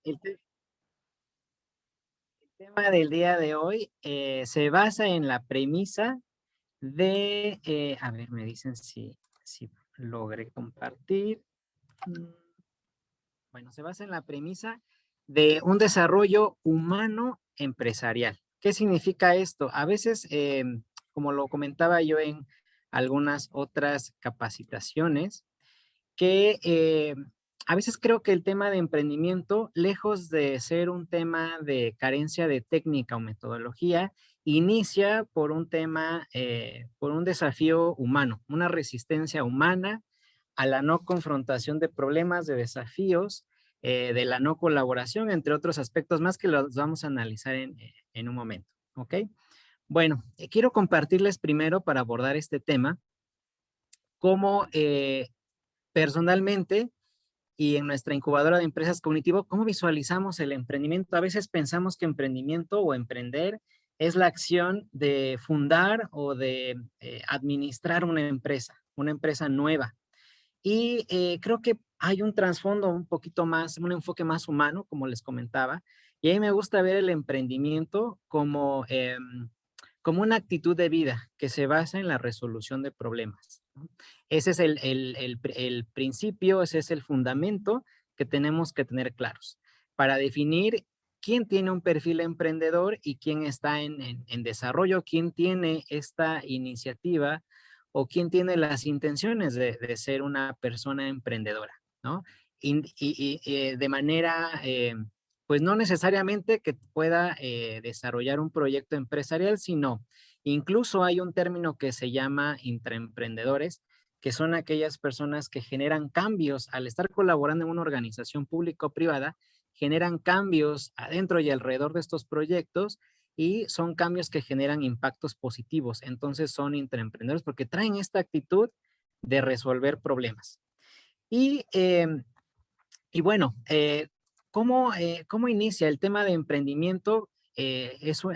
El, te- el tema del día de hoy se basa en la premisa de, a ver, me dicen si logré compartir. Mm, Bueno, se basa en la premisa de un desarrollo humano empresarial. ¿Qué significa esto? A veces, como lo comentaba yo en algunas otras capacitaciones, que a veces creo que el tema de emprendimiento, lejos de ser un tema de carencia de técnica o metodología, inicia por un tema, por un desafío humano, una resistencia humana a la no confrontación de problemas, de desafíos, de la no colaboración, entre otros aspectos más que los vamos a analizar en un momento. ¿Ok? Bueno, quiero compartirles primero para abordar este tema cómo personalmente y en nuestra incubadora de empresas cognitivo, ¿cómo visualizamos el emprendimiento? A veces pensamos que emprendimiento o emprender es la acción de fundar o de administrar una empresa nueva. Y creo que hay un trasfondo un poquito más, un enfoque más humano, como les comentaba. Y a mí me gusta ver el emprendimiento como, como una actitud de vida que se basa en la resolución de problemas, ¿no? Ese es el principio, ese es el fundamento que tenemos que tener claros para definir quién tiene un perfil emprendedor y quién está en desarrollo, quién tiene esta iniciativa o quién tiene las intenciones de ser una persona emprendedora, ¿no? De manera, pues no necesariamente que pueda desarrollar un proyecto empresarial, sino incluso hay un término que se llama intraemprendedores, que son aquellas personas que generan cambios al estar colaborando en una organización pública o privada, generan cambios adentro y alrededor de estos proyectos y son cambios que generan impactos positivos. Entonces son intraemprendedores porque traen esta actitud de resolver problemas. Y, y bueno, ¿cómo inicia el tema de emprendimiento? Eso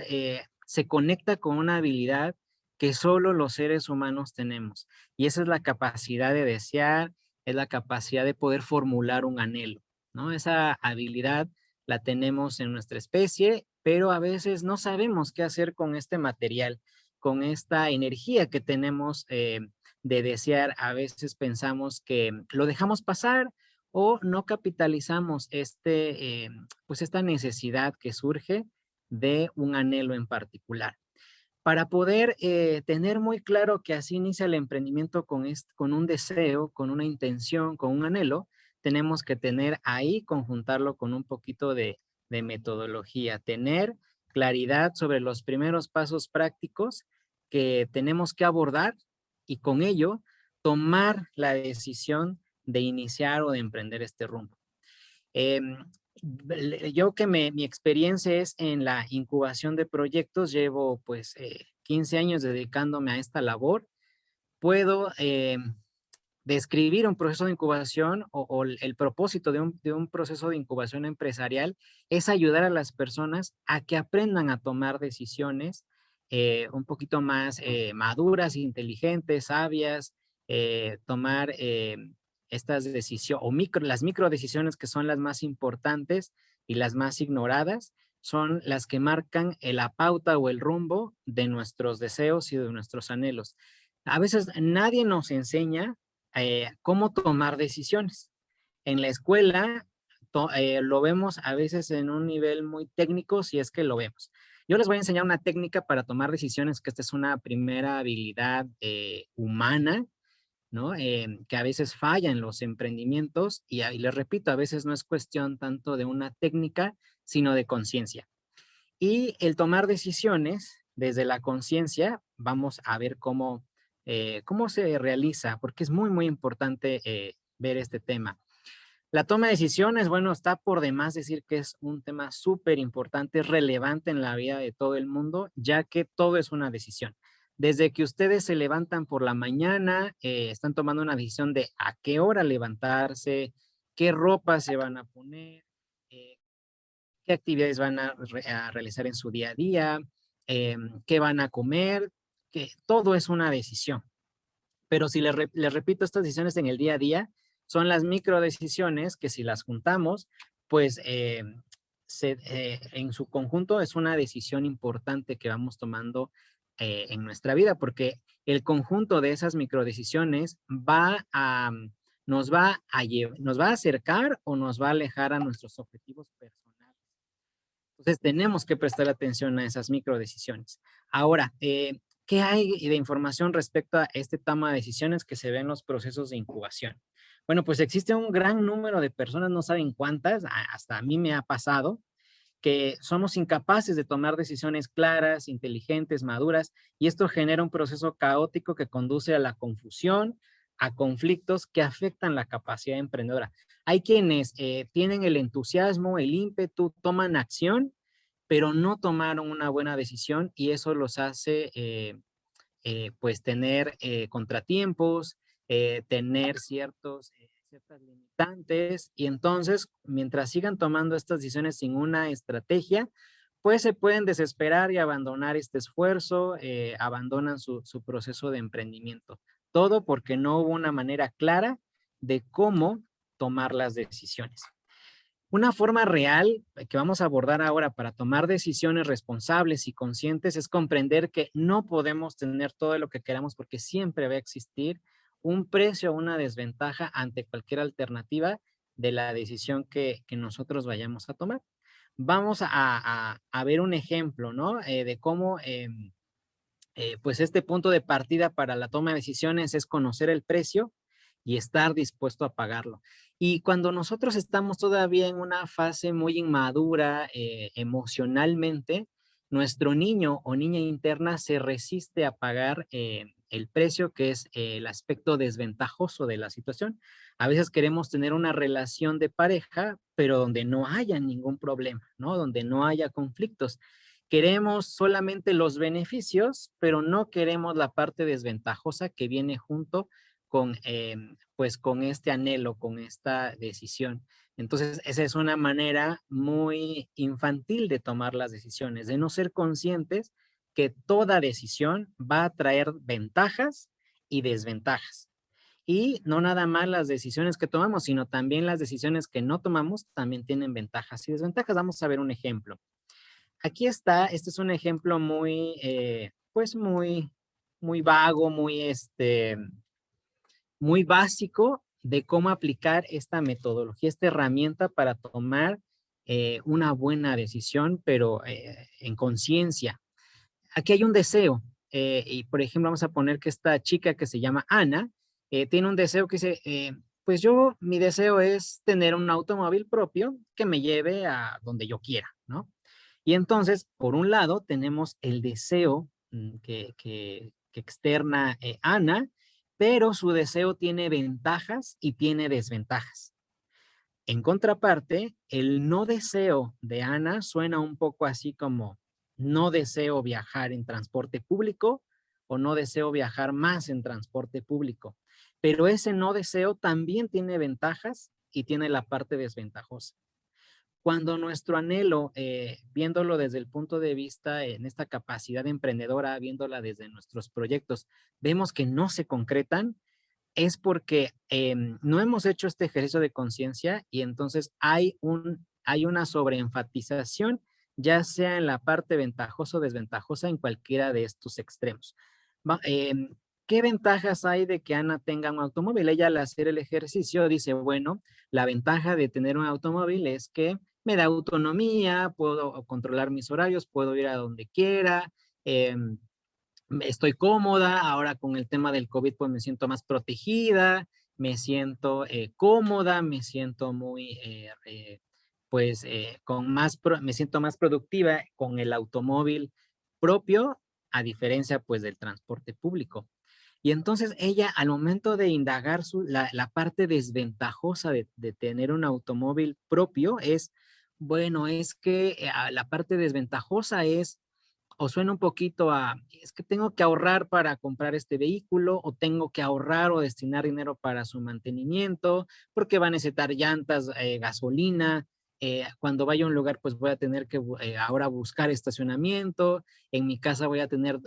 se conecta con una habilidad que solo los seres humanos tenemos. Y esa es la capacidad de desear, es la capacidad de poder formular un anhelo, ¿no? Esa habilidad la tenemos en nuestra especie, pero a veces no sabemos qué hacer con este material, con esta energía que tenemos de desear. A veces pensamos que lo dejamos pasar o no capitalizamos pues esta necesidad que surge de un anhelo en particular. Para poder tener muy claro que así inicia el emprendimiento con un deseo, con una intención, con un anhelo, tenemos que tener ahí, conjuntarlo con un poquito de metodología, tener claridad sobre los primeros pasos prácticos que tenemos que abordar y con ello tomar la decisión de iniciar o de emprender este rumbo. Eh, yo mi experiencia es en la incubación de proyectos, llevo pues 15 años dedicándome a esta labor. Puedo describir un proceso de incubación o el propósito de un proceso de incubación empresarial es ayudar a las personas a que aprendan a tomar decisiones un poquito más maduras, inteligentes, sabias, tomar estas decisiones o las micro decisiones que son las más importantes y las más ignoradas son las que marcan la pauta o el rumbo de nuestros deseos y de nuestros anhelos. A veces nadie nos enseña cómo tomar decisiones. En la escuela lo vemos a veces en un nivel muy técnico, si es que lo vemos. Yo les voy a enseñar una técnica para tomar decisiones, que esta es una primera habilidad humana, ¿no? Que a veces falla en los emprendimientos y les repito, a veces no es cuestión tanto de una técnica, sino de conciencia. Y el tomar decisiones desde la conciencia, vamos a ver cómo se realiza, porque es muy, muy importante ver este tema. La toma de decisiones, bueno, está por demás decir que es un tema súper importante, relevante en la vida de todo el mundo, ya que todo es una decisión. Desde que ustedes se levantan por la mañana, están tomando una decisión de a qué hora levantarse, qué ropa se van a poner, eh, qué actividades van a realizar en su día a día, qué van a comer, que todo es una decisión. Pero si les repito, estas decisiones en el día a día son las micro decisiones que si las juntamos pues en su conjunto es una decisión importante que vamos tomando en nuestra vida, porque el conjunto de esas microdecisiones nos va a acercar o nos va a alejar a nuestros objetivos personales. Entonces, tenemos que prestar atención a esas microdecisiones. Ahora, ¿qué hay de información respecto a este toma de decisiones que se ve en los procesos de incubación? Bueno, pues existe un gran número de personas, no saben cuántas, hasta a mí me ha pasado, que somos incapaces de tomar decisiones claras, inteligentes, maduras, y esto genera un proceso caótico que conduce a la confusión, a conflictos que afectan la capacidad emprendedora. Hay quienes tienen el entusiasmo, el ímpetu, toman acción, pero no tomaron una buena decisión y eso los hace pues tener contratiempos, tener ciertas limitantes y entonces mientras sigan tomando estas decisiones sin una estrategia, pues se pueden desesperar y abandonar este esfuerzo, abandonan su proceso de emprendimiento. Todo porque no hubo una manera clara de cómo tomar las decisiones. Una forma real que vamos a abordar ahora para tomar decisiones responsables y conscientes es comprender que no podemos tener todo lo que queramos porque siempre va a existir un precio o una desventaja ante cualquier alternativa de la decisión que nosotros vayamos a tomar. Vamos a ver un ejemplo, ¿no? De cómo pues este punto de partida para la toma de decisiones es conocer el precio y estar dispuesto a pagarlo. Y cuando nosotros estamos todavía en una fase muy inmadura emocionalmente, nuestro niño o niña interna se resiste a pagar el precio que es el aspecto desventajoso de la situación. A veces queremos tener una relación de pareja, pero donde no haya ningún problema, ¿no? Donde no haya conflictos. Queremos solamente los beneficios, pero no queremos la parte desventajosa que viene junto con, pues, con este anhelo, con esta decisión. Entonces, esa es una manera muy infantil de tomar las decisiones, de no ser conscientes que toda decisión va a traer ventajas y desventajas. Y no nada más las decisiones que tomamos, sino también las decisiones que no tomamos también tienen ventajas y desventajas. Vamos a ver un ejemplo. Aquí está, este es un ejemplo muy, pues muy vago, muy básico de cómo aplicar esta metodología, esta herramienta para tomar una buena decisión, pero en conciencia. Aquí hay un deseo, y por ejemplo vamos a poner que esta chica que se llama Ana, tiene un deseo que dice, pues mi deseo es tener un automóvil propio que me lleve a donde yo quiera, ¿no? Y entonces, por un lado, tenemos el deseo que externa Ana, pero su deseo tiene ventajas y tiene desventajas. En contraparte, el no deseo de Ana suena un poco así como no deseo viajar en transporte público o no deseo viajar más en transporte público. Pero ese no deseo también tiene ventajas y tiene la parte desventajosa. Cuando nuestro anhelo, viéndolo desde el punto de vista en esta capacidad emprendedora, viéndola desde nuestros proyectos, vemos que no se concretan, es porque no hemos hecho este ejercicio de conciencia y entonces hay una sobreenfatización, ya sea en la parte ventajosa o desventajosa en cualquiera de estos extremos. Va, ¿Qué ventajas hay de que Ana tenga un automóvil? Ella al hacer el ejercicio dice, bueno, la ventaja de tener un automóvil es que me da autonomía, puedo controlar mis horarios, puedo ir a donde quiera, estoy cómoda, ahora con el tema del COVID pues me siento más protegida, me siento cómoda, me siento muy, pues me siento más productiva con el automóvil propio, a diferencia pues del transporte público. Y entonces ella al momento de indagar la parte desventajosa de tener un automóvil propio es, bueno, es que la parte desventajosa es o suena un poquito a, es que tengo que ahorrar para comprar este vehículo o tengo que ahorrar o destinar dinero para su mantenimiento, porque va a necesitar llantas, gasolina. Cuando vaya a un lugar, pues voy a tener que ahora buscar estacionamiento. En mi casa voy a tener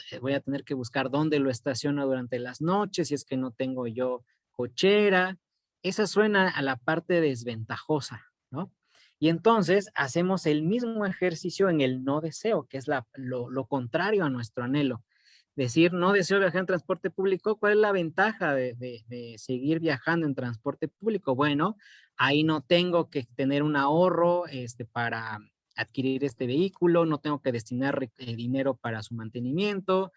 que buscar dónde lo estaciono durante las noches si es que no tengo yo cochera. Esa suena a la parte desventajosa, ¿no? Y entonces hacemos el mismo ejercicio en el no deseo, que es lo contrario a nuestro anhelo. Decir, no deseo viajar en transporte público, ¿cuál es la ventaja de seguir viajando en transporte público? Bueno, ahí no tengo que tener un ahorro para adquirir este vehículo, no tengo que destinar dinero para su mantenimiento.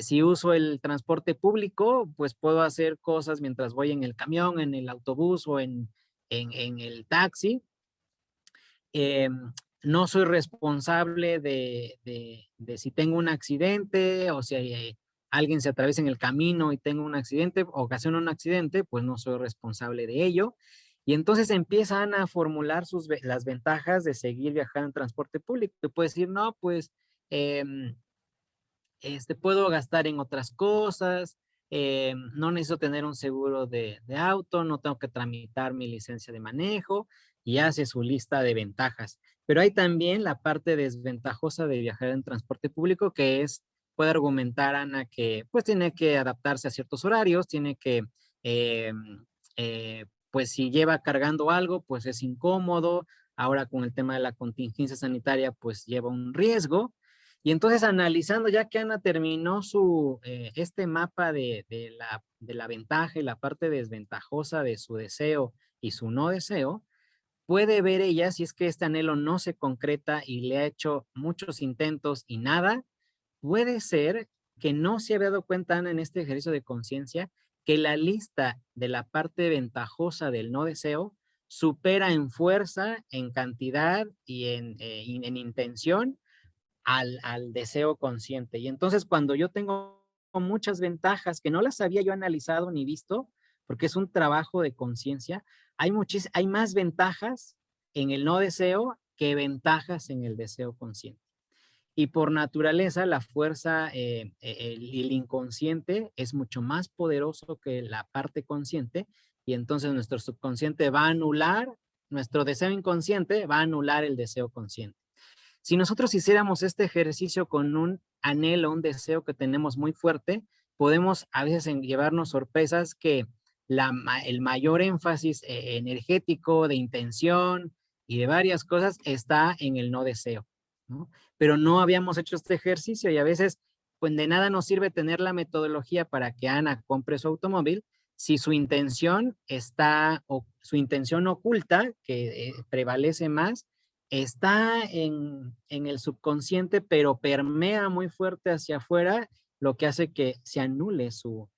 Si uso el transporte público, pues puedo hacer cosas mientras voy en el camión, en el autobús o en el taxi. Eh, no soy responsable de si tengo un accidente o si alguien se atraviesa en el camino y tengo un accidente, ocasiona un accidente, pues no soy responsable de ello. Y entonces empiezan a formular las ventajas de seguir viajando en transporte público. Te puedes decir, no, pues puedo gastar en otras cosas, no necesito tener un seguro de auto, no tengo que tramitar mi licencia de manejo y hace su lista de ventajas. Pero hay también la parte desventajosa de viajar en transporte público, que es, puede argumentar Ana, que pues tiene que adaptarse a ciertos horarios, tiene que, eh, pues si lleva cargando algo, pues es incómodo. Ahora con el tema de la contingencia sanitaria, pues lleva un riesgo. Y entonces analizando, ya que Ana terminó este mapa de la ventaja y la parte desventajosa de su deseo y su no deseo, puede ver ella si es que este anhelo no se concreta y le ha hecho muchos intentos y nada, puede ser que no se había dado cuenta Ana en este ejercicio de conciencia que la lista de la parte ventajosa del no deseo supera en fuerza, en cantidad y en intención al deseo consciente. Y entonces cuando yo tengo muchas ventajas que no las había yo analizado ni visto, porque es un trabajo de conciencia, hay más ventajas en el no deseo que ventajas en el deseo consciente. Y por naturaleza, la fuerza, el inconsciente es mucho más poderoso que la parte consciente, y entonces nuestro subconsciente va a anular, nuestro deseo inconsciente va a anular el deseo consciente. Si nosotros hiciéramos este ejercicio con un anhelo, un deseo que tenemos muy fuerte, podemos a veces llevarnos sorpresas que el mayor énfasis energético, de intención y de varias cosas está en el no deseo, ¿no? Pero no habíamos hecho este ejercicio y a veces, pues de nada nos sirve tener la metodología para que Ana compre su automóvil si su intención o su intención oculta, que prevalece más, está en el subconsciente, pero permea muy fuerte hacia afuera, lo que hace que se anule su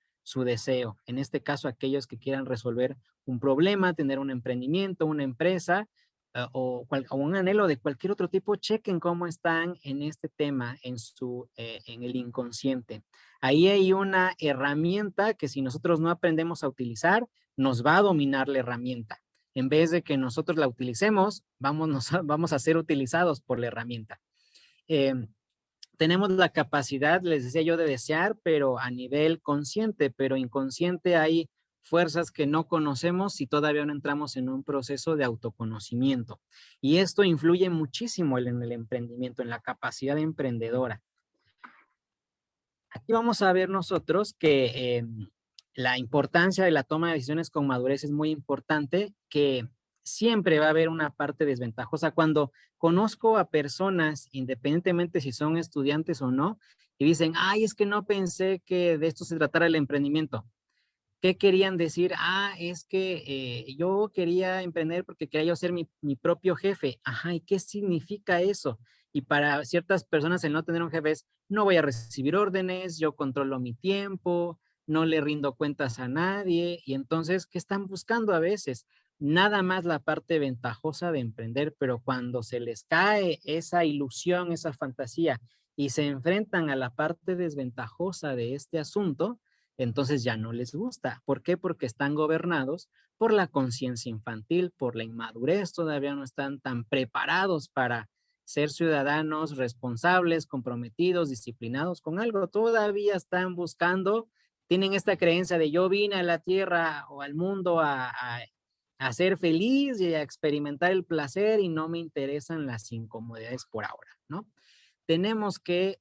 deseo. En este caso, aquellos que quieran resolver un problema, tener un emprendimiento, una empresa, o un anhelo de cualquier otro tipo, chequen cómo están en este tema, en el inconsciente. Ahí hay una herramienta que si nosotros no aprendemos a utilizar, nos va a dominar la herramienta. En vez de que nosotros la utilicemos, vamos a ser utilizados por la herramienta. Eh, tenemos la capacidad, les decía yo, de desear, pero a nivel consciente, pero inconsciente hay fuerzas que no conocemos si todavía no entramos en un proceso de autoconocimiento. Y esto influye muchísimo en el emprendimiento, en la capacidad emprendedora. Aquí vamos a ver nosotros que la importancia de la toma de decisiones con madurez es muy importante, que siempre va a haber una parte desventajosa. Cuando conozco a personas, independientemente si son estudiantes o no, y dicen, ay, es que no pensé que de esto se tratara el emprendimiento. ¿Qué querían decir? Ah, es que yo quería emprender porque quería yo ser mi propio jefe. Ajá, ¿y qué significa eso? Y para ciertas personas el no tener un jefe es, no voy a recibir órdenes, yo controlo mi tiempo, no le rindo cuentas a nadie. Y entonces, ¿qué están buscando a veces? Nada más la parte ventajosa de emprender, pero cuando se les cae esa ilusión, esa fantasía y se enfrentan a la parte desventajosa de este asunto, entonces ya no les gusta. ¿Por qué? Porque están gobernados por la conciencia infantil, por la inmadurez, todavía no están tan preparados para ser ciudadanos responsables, comprometidos, disciplinados con algo. Todavía están buscando, tienen esta creencia de yo vine a la tierra o al mundo a ser feliz y a experimentar el placer y no me interesan las incomodidades por ahora, ¿no? Tenemos que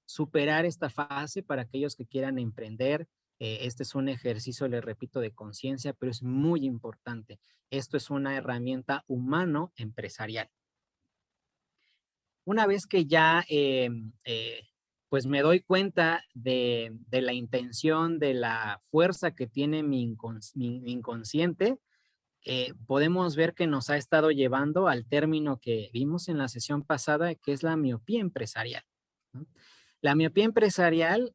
superar esta fase para aquellos que quieran emprender. Este es un ejercicio, le repito, de conciencia, pero es muy importante. Esto es una herramienta humano-empresarial. Una vez que ya pues me doy cuenta de la intención, de la fuerza que tiene mi inconsciente, podemos ver que nos ha estado llevando al término que vimos en la sesión pasada, que es la miopía empresarial, ¿no? La miopía empresarial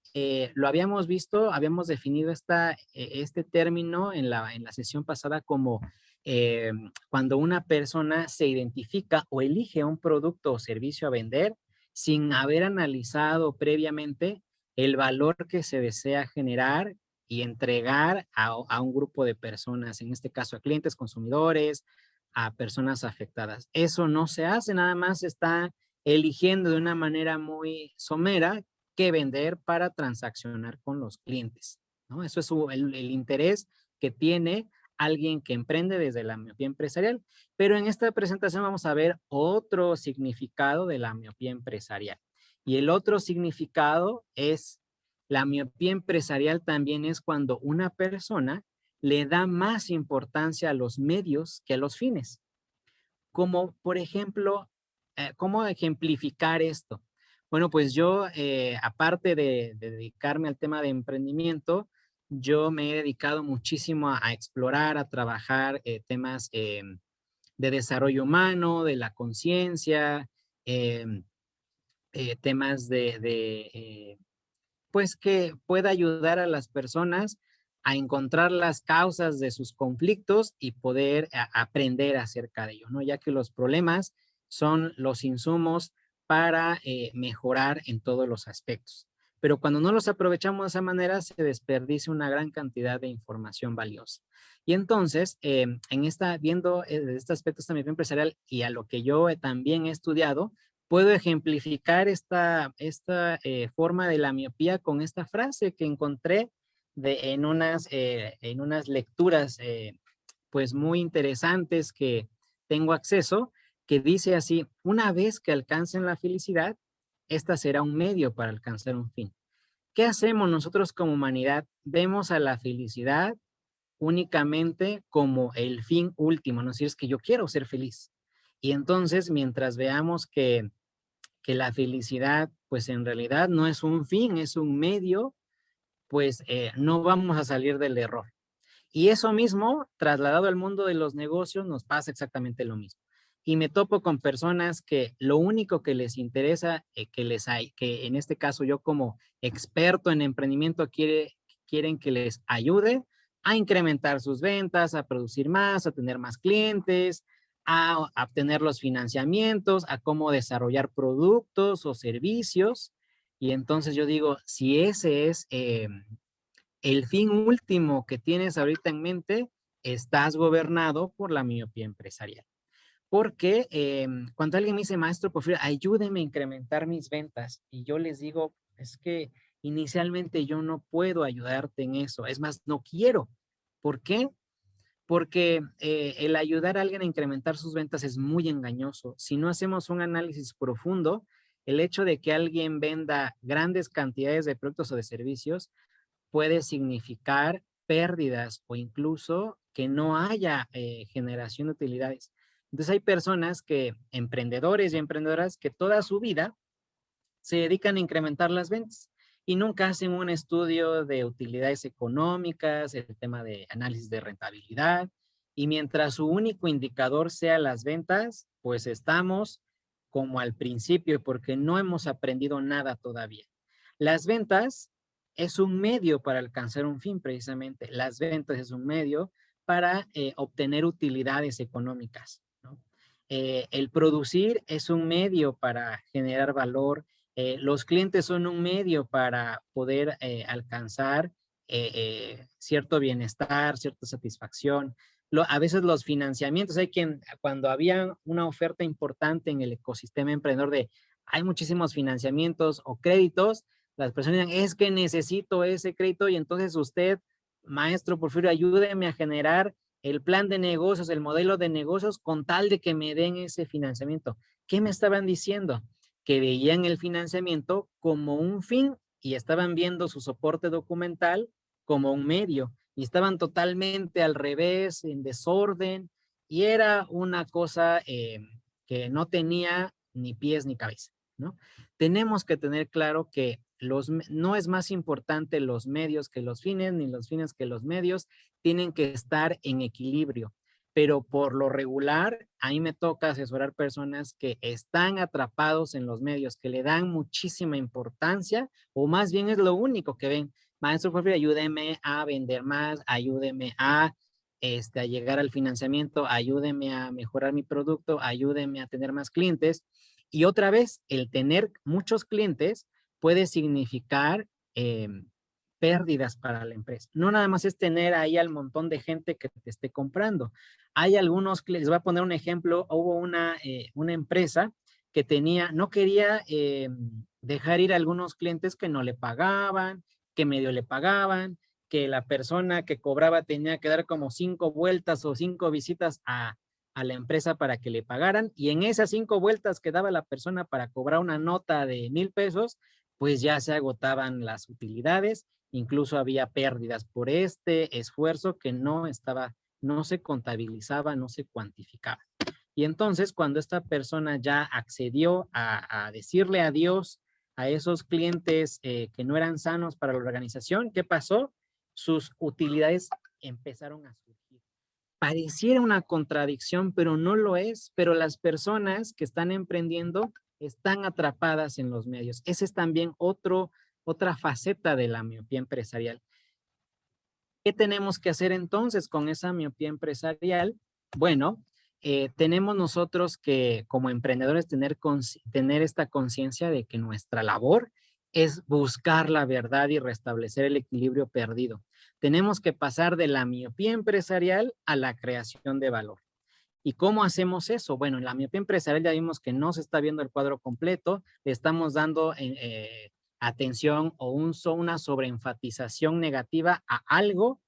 lo habíamos visto, habíamos definido este término en la sesión pasada como eh, cuando una persona se identifica o elige un producto o servicio a vender sin haber analizado previamente el valor que se desea generar y entregar a un grupo de personas, en este caso a clientes, consumidores, a personas afectadas. Eso no se hace, nada más está eligiendo de una manera muy somera qué vender para transaccionar con los clientes, ¿no? Eso es el interés que tiene alguien que emprende desde la miopía empresarial. Pero en esta presentación vamos a ver otro significado de la miopía empresarial. Y el otro significado es la miopía empresarial también es cuando una persona le da más importancia a los medios que a los fines. Como, por ejemplo, ¿cómo ejemplificar esto? Bueno, pues yo, aparte de dedicarme al tema de emprendimiento, yo me he dedicado muchísimo a explorar, a trabajar temas de desarrollo humano, de la conciencia, em, temas pues que pueda ayudar a las personas a encontrar las causas de sus conflictos y poder aprender acerca de ello, ¿no? Ya que los problemas son los insumos para mejorar en todos los aspectos. Pero cuando no los aprovechamos de esa manera, se desperdicia una gran cantidad de información valiosa. Y entonces, viendo este aspecto también empresarial y a lo que yo también he estudiado, puedo ejemplificar esta forma de la miopía con esta frase que encontré en unas lecturas pues muy interesantes que tengo acceso, que dice así: una vez que alcancen la felicidad, esta será un medio para alcanzar un fin. ¿Qué hacemos nosotros como humanidad? Vemos a la felicidad únicamente como el fin último, ¿no? Si es que yo quiero ser feliz. Y entonces, mientras veamos que la felicidad, pues en realidad no es un fin, es un medio, pues no vamos a salir del error. Y eso mismo, trasladado al mundo de los negocios, nos pasa exactamente lo mismo. Y me topo con personas que lo único que les interesa, que en este caso yo como experto en emprendimiento quieren que les ayude a incrementar sus ventas, a producir más, a tener más clientes, a obtener los financiamientos, a cómo desarrollar productos o servicios. Y entonces yo digo, si ese es el fin último que tienes ahorita en mente, estás gobernado por la miopía empresarial. Porque cuando alguien me dice, maestro, por favor, ayúdeme a incrementar mis ventas, y yo les digo, es que inicialmente yo no puedo ayudarte en eso, es más, no quiero. ¿Por qué? Porque el ayudar a alguien a incrementar sus ventas es muy engañoso. Si no hacemos un análisis profundo, el hecho de que alguien venda grandes cantidades de productos o de servicios puede significar pérdidas o incluso que no haya generación de utilidades. Entonces hay personas emprendedores y emprendedoras, que toda su vida se dedican a incrementar las ventas y nunca hacen un estudio de utilidades económicas, el tema de análisis de rentabilidad, y mientras su único indicador sea las ventas, pues estamos como al principio porque no hemos aprendido nada todavía. Las ventas es un medio para alcanzar un fin, precisamente. Las ventas es un medio para obtener utilidades económicas, ¿no? El producir es un medio para generar valor. Los clientes son un medio para poder alcanzar cierto bienestar, cierta satisfacción. A veces los financiamientos, hay quien, cuando había una oferta importante en el ecosistema emprendedor hay muchísimos financiamientos o créditos, las personas dicen, es que necesito ese crédito, y entonces usted, maestro Porfirio, ayúdeme a generar el plan de negocios, el modelo de negocios, con tal de que me den ese financiamiento. ¿Qué me estaban diciendo? Que veían el financiamiento como un fin y estaban viendo su soporte documental como un medio y estaban totalmente al revés, en desorden, y era una cosa que no tenía ni pies ni cabeza, ¿no? Tenemos que tener claro que no es más importante los medios que los fines, ni los fines que los medios, tienen que estar en equilibrio. Pero por lo regular, a mí me toca asesorar personas que están atrapados en los medios, que le dan muchísima importancia, o más bien es lo único que ven. Maestro Jorge, ayúdeme a vender más, ayúdeme a llegar al financiamiento, ayúdeme a mejorar mi producto, ayúdeme a tener más clientes. Y otra vez, el tener muchos clientes puede significar pérdidas para la empresa. No nada más es tener ahí al montón de gente que te esté comprando. Hay algunos, les voy a poner un ejemplo, hubo una empresa que no quería dejar ir a algunos clientes que no le pagaban, que medio le pagaban, que la persona que cobraba tenía que dar como 5 vueltas o 5 visitas a la empresa para que le pagaran, y en esas 5 vueltas que daba la persona para cobrar una nota de 1,000 pesos, pues ya se agotaban las utilidades, incluso había pérdidas por este esfuerzo que no se contabilizaba, no se cuantificaba. Y entonces, cuando esta persona ya accedió a decirle adiós a esos clientes que no eran sanos para la organización, ¿qué pasó? Sus utilidades empezaron a surgir. Pareciera una contradicción, pero no lo es. Pero las personas que están emprendiendo están atrapadas en los medios. Esa es también otra faceta de la miopía empresarial. ¿Qué tenemos que hacer entonces con esa miopía empresarial? Bueno, tenemos nosotros que como emprendedores tener esta conciencia de que nuestra labor es buscar la verdad y restablecer el equilibrio perdido. Tenemos que pasar de la miopía empresarial a la creación de valor. ¿Y cómo hacemos eso? Bueno, en la miopía empresarial ya vimos que no se está viendo el cuadro completo, le estamos dando atención o una sobreenfatización negativa a algo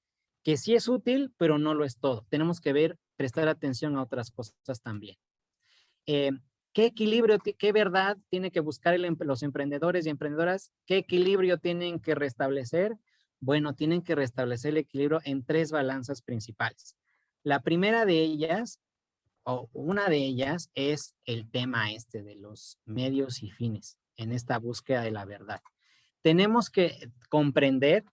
que sí es útil, pero no lo es todo. Tenemos que prestar atención a otras cosas también. Eh, ¿Qué equilibrio, qué verdad tiene que buscar los emprendedores y emprendedoras? ¿Qué equilibrio tienen que restablecer? Bueno, tienen que restablecer el equilibrio en 3 balanzas principales. La primera de ellas, o una de ellas, es el tema de los medios y fines en esta búsqueda de la verdad. Tenemos que comprender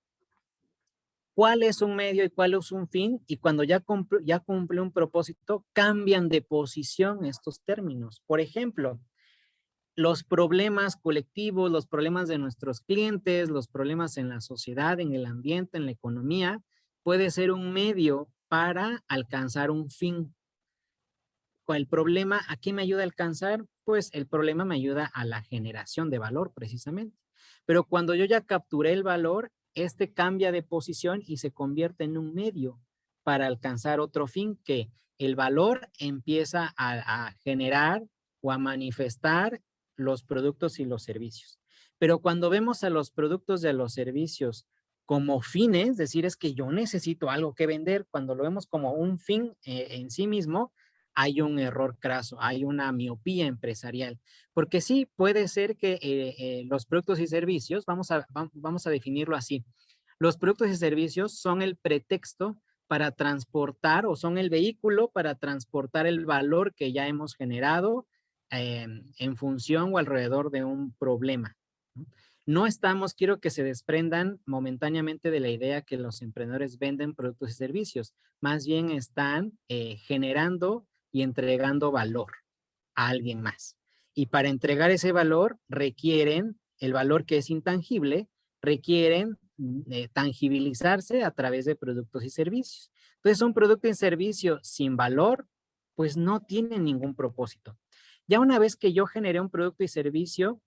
cuál es un medio y cuál es un fin, y cuando ya cumple un propósito, cambian de posición estos términos. Por ejemplo, los problemas colectivos, los problemas de nuestros clientes, los problemas en la sociedad, en el ambiente, en la economía, puede ser un medio para alcanzar un fin. El problema, ¿a qué me ayuda a alcanzar? Pues el problema me ayuda a la generación de valor, precisamente. Pero cuando yo ya capturé el valor, este cambia de posición y se convierte en un medio para alcanzar otro fin, que el valor empieza a generar o a manifestar los productos y los servicios. Pero cuando vemos a los productos y a los servicios como fines, decir, es que yo necesito algo que vender, cuando lo vemos como un fin en sí mismo, hay un error craso, hay una miopía empresarial. Porque sí, puede ser que los productos y servicios, vamos a definirlo así, los productos y servicios son el pretexto para transportar, o son el vehículo para transportar el valor que ya hemos generado en función o alrededor de un problema. No estamos, quiero que se desprendan momentáneamente de la idea que los emprendedores venden productos y servicios, más bien están generando y entregando valor a alguien más. Y para entregar ese valor requieren, el valor que es intangible, requieren tangibilizarse a través de productos y servicios. Entonces, un producto y servicio sin valor, pues no tiene ningún propósito. Ya una vez que yo generé un producto y servicio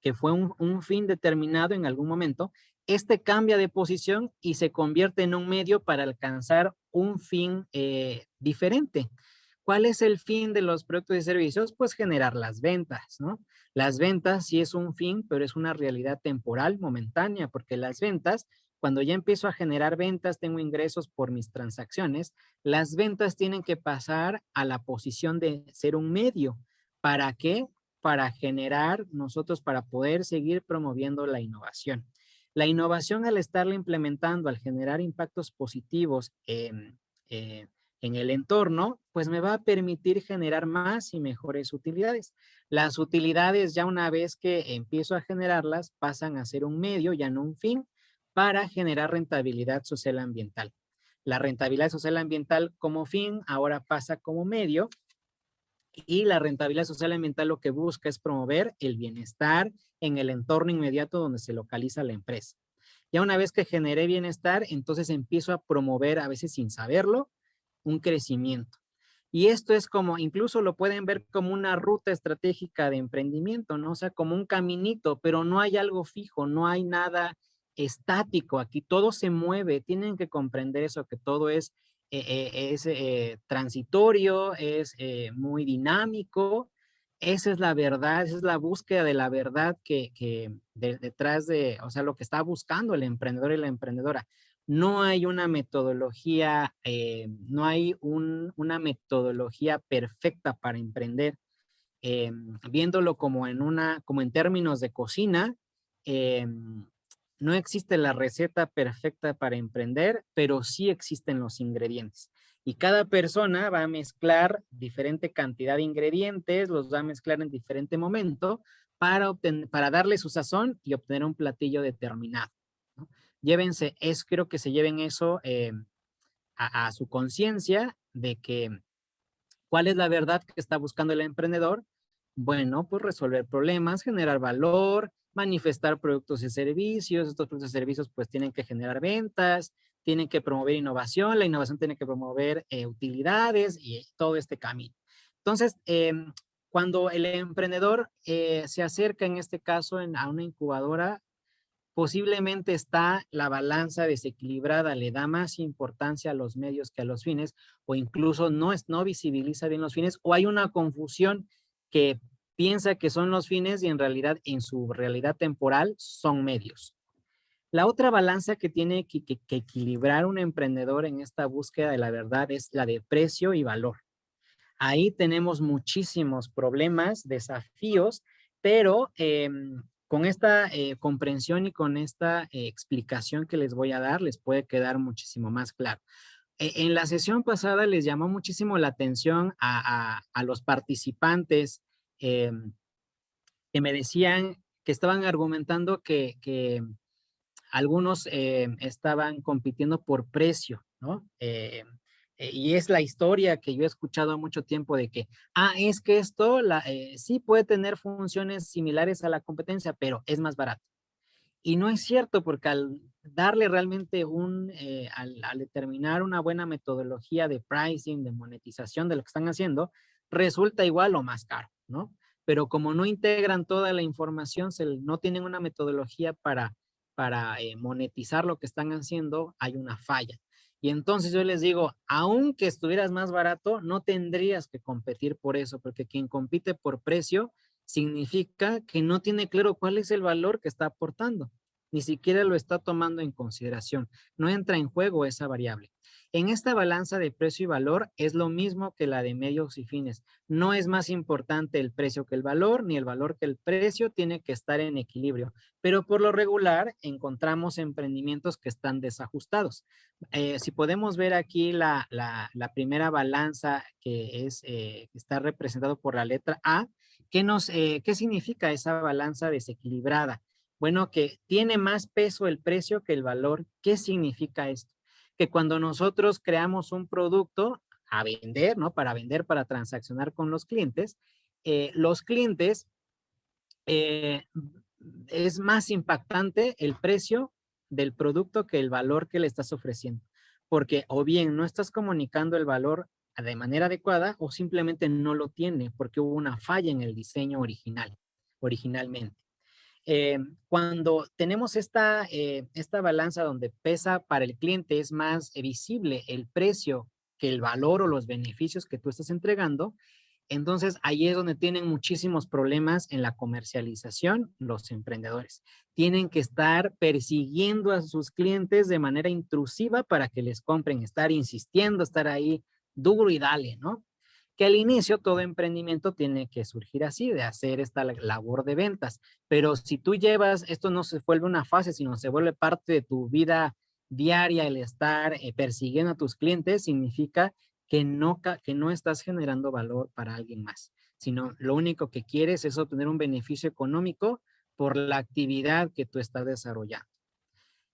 que fue un fin determinado en algún momento, este cambia de posición y se convierte en un medio para alcanzar un fin diferente. ¿Cuál es el fin de los productos y servicios? Pues generar las ventas, ¿no? Las ventas sí es un fin, pero es una realidad temporal, momentánea, porque las ventas, cuando ya empiezo a generar ventas, tengo ingresos por mis transacciones, las ventas tienen que pasar a la posición de ser un medio. ¿Para qué? Para generar nosotros, para poder seguir promoviendo la innovación. La innovación al estarla implementando, al generar impactos positivos en el entorno, pues me va a permitir generar más y mejores utilidades. Las utilidades, ya una vez que empiezo a generarlas, pasan a ser un medio, ya no un fin, para generar rentabilidad social ambiental. La rentabilidad social ambiental como fin ahora pasa como medio, y la rentabilidad social ambiental lo que busca es promover el bienestar en el entorno inmediato donde se localiza la empresa. Ya una vez que generé bienestar, entonces empiezo a promover, a veces sin saberlo, un crecimiento. Y esto es como, incluso lo pueden ver como una ruta estratégica de emprendimiento, ¿no? O sea, como un caminito, pero no hay algo fijo, no hay nada estático. Aquí todo se mueve, tienen que comprender eso, que todo es transitorio, es muy dinámico. Esa es la verdad, esa es la búsqueda de la verdad detrás de, o sea, lo que está buscando el emprendedor y la emprendedora. No hay una metodología, no hay una metodología perfecta para emprender. Eh, Viéndolo como en términos de cocina, eh, no existe la receta perfecta para emprender, pero sí existen los ingredientes. Y cada persona va a mezclar diferente cantidad de ingredientes, los va a mezclar en diferente momento para darle su sazón y obtener un platillo determinado, ¿no? Llévense, creo que se lleven eso a su conciencia de que ¿cuál es la verdad que está buscando el emprendedor? Bueno, pues resolver problemas, generar valor, manifestar productos y servicios. Estos productos y servicios pues tienen que generar ventas, tienen que promover innovación, la innovación tiene que promover utilidades y todo este camino. Entonces, cuando el emprendedor se acerca en este caso a una incubadora, posiblemente está la balanza desequilibrada, le da más importancia a los medios que a los fines, o incluso no visibiliza bien los fines, o hay una confusión que piensa que son los fines y en realidad, en su realidad temporal, son medios. La otra balanza que tiene que equilibrar un emprendedor en esta búsqueda de la verdad es la de precio y valor. Ahí tenemos muchísimos problemas, desafíos, pero con esta comprensión y con esta explicación que les voy a dar, les puede quedar muchísimo más claro. En la sesión pasada les llamó muchísimo la atención a los participantes eh, que me decían que estaban argumentando que algunos estaban compitiendo por precio, ¿no? Y es la historia que yo he escuchado mucho tiempo de que, es que esto sí puede tener funciones similares a la competencia, pero es más barato. Y no es cierto, porque al darle realmente al determinar una buena metodología de pricing, de monetización de lo que están haciendo, resulta igual o más caro, ¿no? Pero como no integran toda la información, no tienen una metodología para monetizar lo que están haciendo, hay una falla. Y entonces yo les digo, aunque estuvieras más barato, no tendrías que competir por eso, porque quien compite por precio significa que no tiene claro cuál es el valor que está aportando. Ni siquiera lo está tomando en consideración. No entra en juego esa variable. En esta balanza de precio y valor es lo mismo que la de medios y fines. No es más importante el precio que el valor, ni el valor que el precio, tiene que estar en equilibrio. Pero por lo regular encontramos emprendimientos que están desajustados. Si podemos ver aquí la primera balanza que está representado por la letra A, ¿qué significa esa balanza desequilibrada? Bueno, que tiene más peso el precio que el valor. ¿Qué significa esto? Que cuando nosotros creamos un producto a vender, ¿no? Para vender, para transaccionar con los clientes, eh, es más impactante el precio del producto que el valor que le estás ofreciendo. Porque o bien no estás comunicando el valor de manera adecuada, o simplemente no lo tiene porque hubo una falla en el diseño originalmente. Cuando tenemos esta balanza donde pesa para el cliente, es más visible el precio que el valor o los beneficios que tú estás entregando. Entonces, ahí es donde tienen muchísimos problemas en la comercialización los emprendedores. Tienen que estar persiguiendo a sus clientes de manera intrusiva para que les compren, estar insistiendo, estar ahí duro y dale, ¿no? que al inicio todo emprendimiento tiene que surgir así, de hacer esta labor de ventas. Pero si tú llevas, esto no se vuelve una fase, sino se vuelve parte de tu vida diaria, el estar persiguiendo a tus clientes, significa que no estás generando valor para alguien más, sino lo único que quieres es obtener un beneficio económico por la actividad que tú estás desarrollando.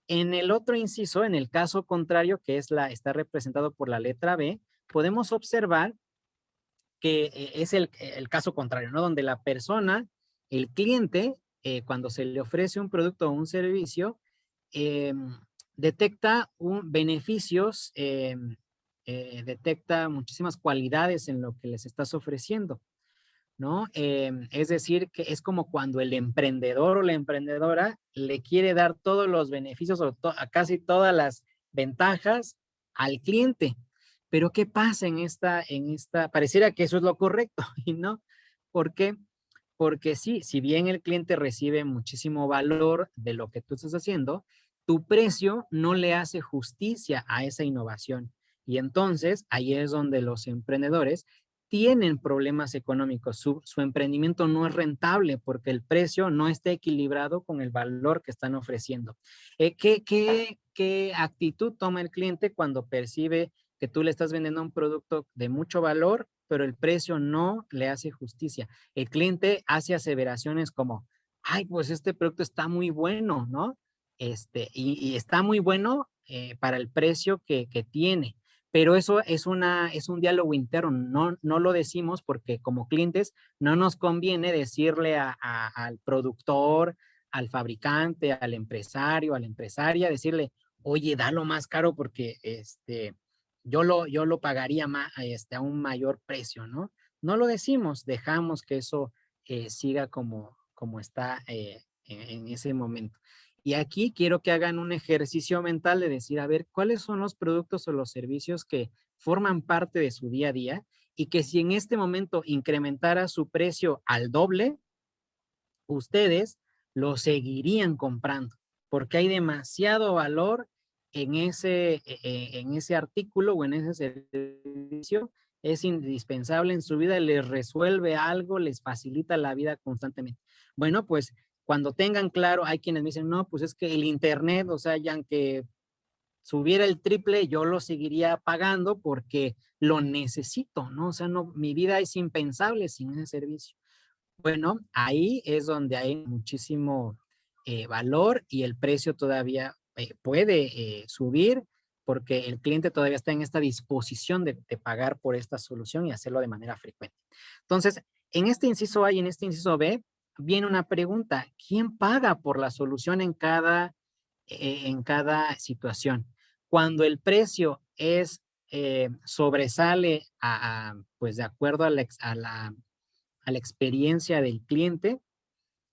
En el otro inciso, en el caso contrario, que es está representado por la letra B, podemos observar que es el caso contrario, ¿no? Donde la persona, el cliente, cuando se le ofrece un producto o un servicio, eh, detecta beneficios, detecta muchísimas cualidades en lo que les estás ofreciendo, ¿no? Es decir, que es como cuando el emprendedor o la emprendedora le quiere dar todos los beneficios o a casi todas las ventajas al cliente. Pero ¿qué pasa pareciera que eso es lo correcto y no? ¿Por qué? Porque sí, si bien el cliente recibe muchísimo valor de lo que tú estás haciendo, tu precio no le hace justicia a esa innovación. Y entonces ahí es donde los emprendedores tienen problemas económicos. Su emprendimiento no es rentable porque el precio no está equilibrado con el valor que están ofreciendo. ¿Qué actitud toma el cliente cuando percibe que tú le estás vendiendo un producto de mucho valor, pero el precio no le hace justicia? El cliente hace aseveraciones como, ay, pues este producto está muy bueno, ¿no? Y está muy bueno para el precio que tiene. Pero eso es un diálogo interno, no lo decimos porque como clientes no nos conviene decirle al productor, al fabricante, al empresario, a la empresaria, decirle, oye, dalo más caro porque yo lo pagaría más, a un mayor precio, ¿no? No lo decimos, dejamos que eso siga como está en ese momento. Y aquí quiero que hagan un ejercicio mental de decir, a ver, ¿cuáles son los productos o los servicios que forman parte de su día a día? Y que si en este momento incrementara su precio al doble, ustedes lo seguirían comprando, porque hay demasiado valor en ese artículo o en ese servicio. Es indispensable en su vida, les resuelve algo, les facilita la vida constantemente. Bueno, pues cuando tengan claro, hay quienes me dicen, no, pues es que el internet, o sea, ya aunque subiera el triple, yo lo seguiría pagando porque lo necesito, ¿no? O sea, no, mi vida es impensable sin ese servicio. Bueno, ahí es donde hay muchísimo valor y el precio todavía puede subir porque el cliente todavía está en esta disposición de pagar por esta solución y hacerlo de manera frecuente. Entonces, en este inciso A y en este inciso B, viene una pregunta: ¿quién paga por la solución en cada situación? Cuando el precio sobresale pues de acuerdo a la experiencia del cliente.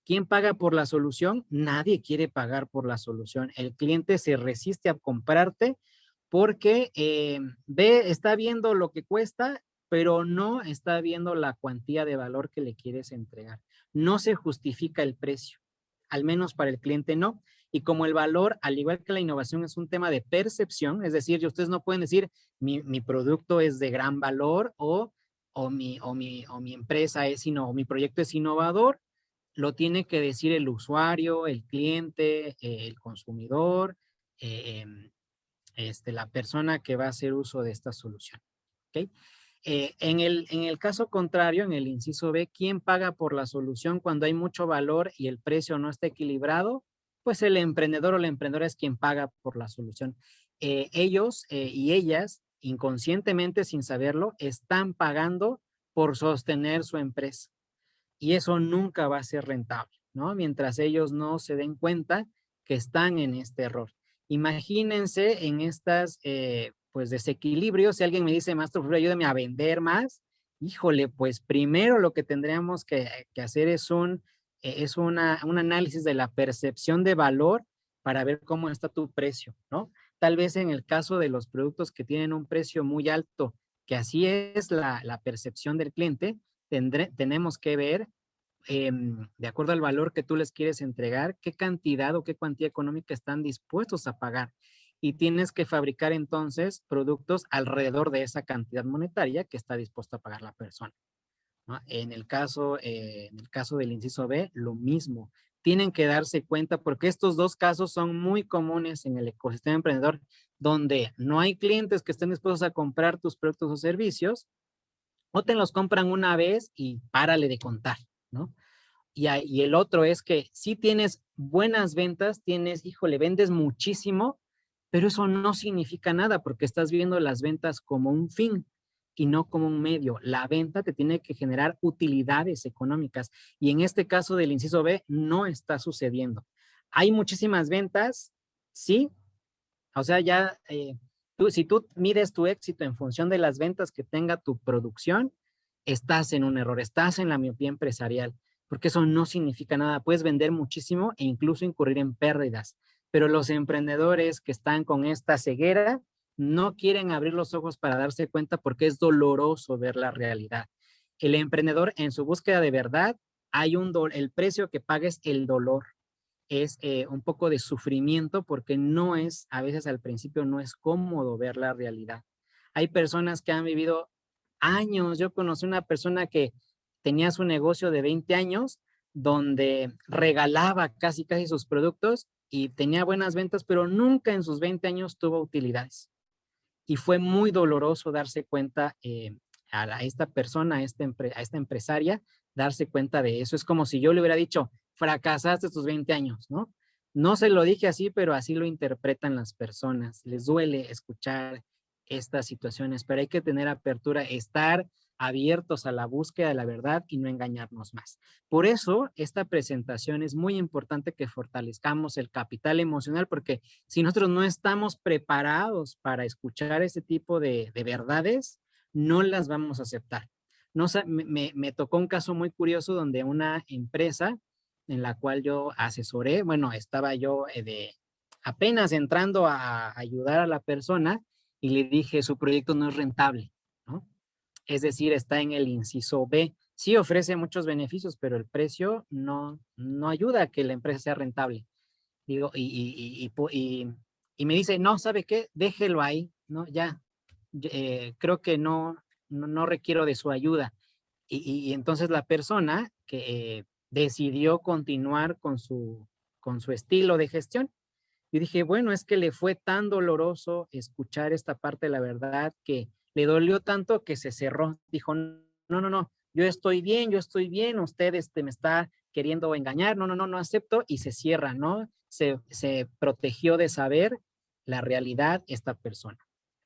¿Quién paga por la solución? Nadie quiere pagar por la solución. El cliente se resiste a comprarte porque está viendo lo que cuesta, pero no está viendo la cuantía de valor que le quieres entregar. No se justifica el precio, al menos para el cliente no. Y como el valor, al igual que la innovación, es un tema de percepción, es decir, ustedes no pueden decir mi producto es de gran valor o mi empresa o mi proyecto es innovador. Lo tiene que decir el usuario, el cliente, el consumidor, eh, la persona que va a hacer uso de esta solución. ¿Okay? En el caso contrario, en el inciso B, ¿quién paga por la solución cuando hay mucho valor y el precio no está equilibrado? Pues el emprendedor o la emprendedora es quien paga por la solución. Ellos y ellas, inconscientemente, sin saberlo, están pagando por sostener su empresa y eso nunca va a ser rentable, ¿no? Mientras ellos no se den cuenta que están en este error. Imagínense en estas, pues, desequilibrios. Si alguien me dice, maestro, ayúdame a vender más, híjole, pues primero lo que tendríamos que hacer es un análisis de la percepción de valor para ver cómo está tu precio, ¿no? Tal vez en el caso de los productos que tienen un precio muy alto, que así es la percepción del cliente, tenemos que ver, de acuerdo al valor que tú les quieres entregar, qué cantidad o qué cuantía económica están dispuestos a pagar. y tienes que fabricar entonces productos alrededor de esa cantidad monetaria que está dispuesta a pagar la persona, ¿no? En el caso del inciso B, lo mismo. Tienen que darse cuenta porque estos dos casos son muy comunes en el ecosistema emprendedor, donde no hay clientes que estén dispuestos a comprar tus productos o servicios, o te los compran una vez y párale de contar, ¿no? Y el otro es que si tienes buenas ventas, híjole, vendes muchísimo, pero eso no significa nada porque estás viendo las ventas como un fin y no como un medio. La venta te tiene que generar utilidades económicas y en este caso del inciso B no está sucediendo. Hay muchísimas ventas, sí, o sea, ya si tú mides tu éxito en función de las ventas que tenga tu producción, estás en un error, estás en la miopía empresarial, porque eso no significa nada. Puedes vender muchísimo e incluso incurrir en pérdidas, pero los emprendedores que están con esta ceguera no quieren abrir los ojos para darse cuenta porque es doloroso ver la realidad. El emprendedor en su búsqueda de verdad, el precio que paga es el dolor, es un poco de sufrimiento porque no es, a veces al principio no es cómodo ver la realidad. Hay personas que han vivido años. Yo conocí una persona que tenía su negocio de 20 años donde regalaba casi sus productos y tenía buenas ventas, pero nunca en sus 20 años tuvo utilidades. Y fue muy doloroso darse cuenta a esta persona, a esta empresaria, darse cuenta de eso. Es como si yo le hubiera dicho, fracasaste tus 20 años, ¿no? No se lo dije así, pero así lo interpretan las personas. Les duele escuchar estas situaciones, pero hay que tener apertura, estar abiertos a la búsqueda de la verdad y no engañarnos más. Por eso, esta presentación es muy importante que fortalezcamos el capital emocional, porque si nosotros no estamos preparados para escuchar ese tipo de verdades, no las vamos a aceptar. No, me tocó un caso muy curioso donde una empresa en la cual yo asesoré, bueno, estaba yo apenas entrando a ayudar a la persona y le dije, su proyecto no es rentable, ¿no? Es decir, está en el inciso B. Sí ofrece muchos beneficios, pero el precio no ayuda a que la empresa sea rentable. Digo, y me dice, no, ¿sabe qué? Déjelo ahí, ¿no? Ya, creo que no requiero de su ayuda. Y entonces la persona que decidió continuar con su estilo de gestión. Y dije, bueno, es que le fue tan doloroso escuchar esta parte de la verdad que le dolió tanto que se cerró. Dijo, no, yo estoy bien, usted me está queriendo engañar, no acepto y se cierra, ¿no? Se protegió de saber la realidad esta persona.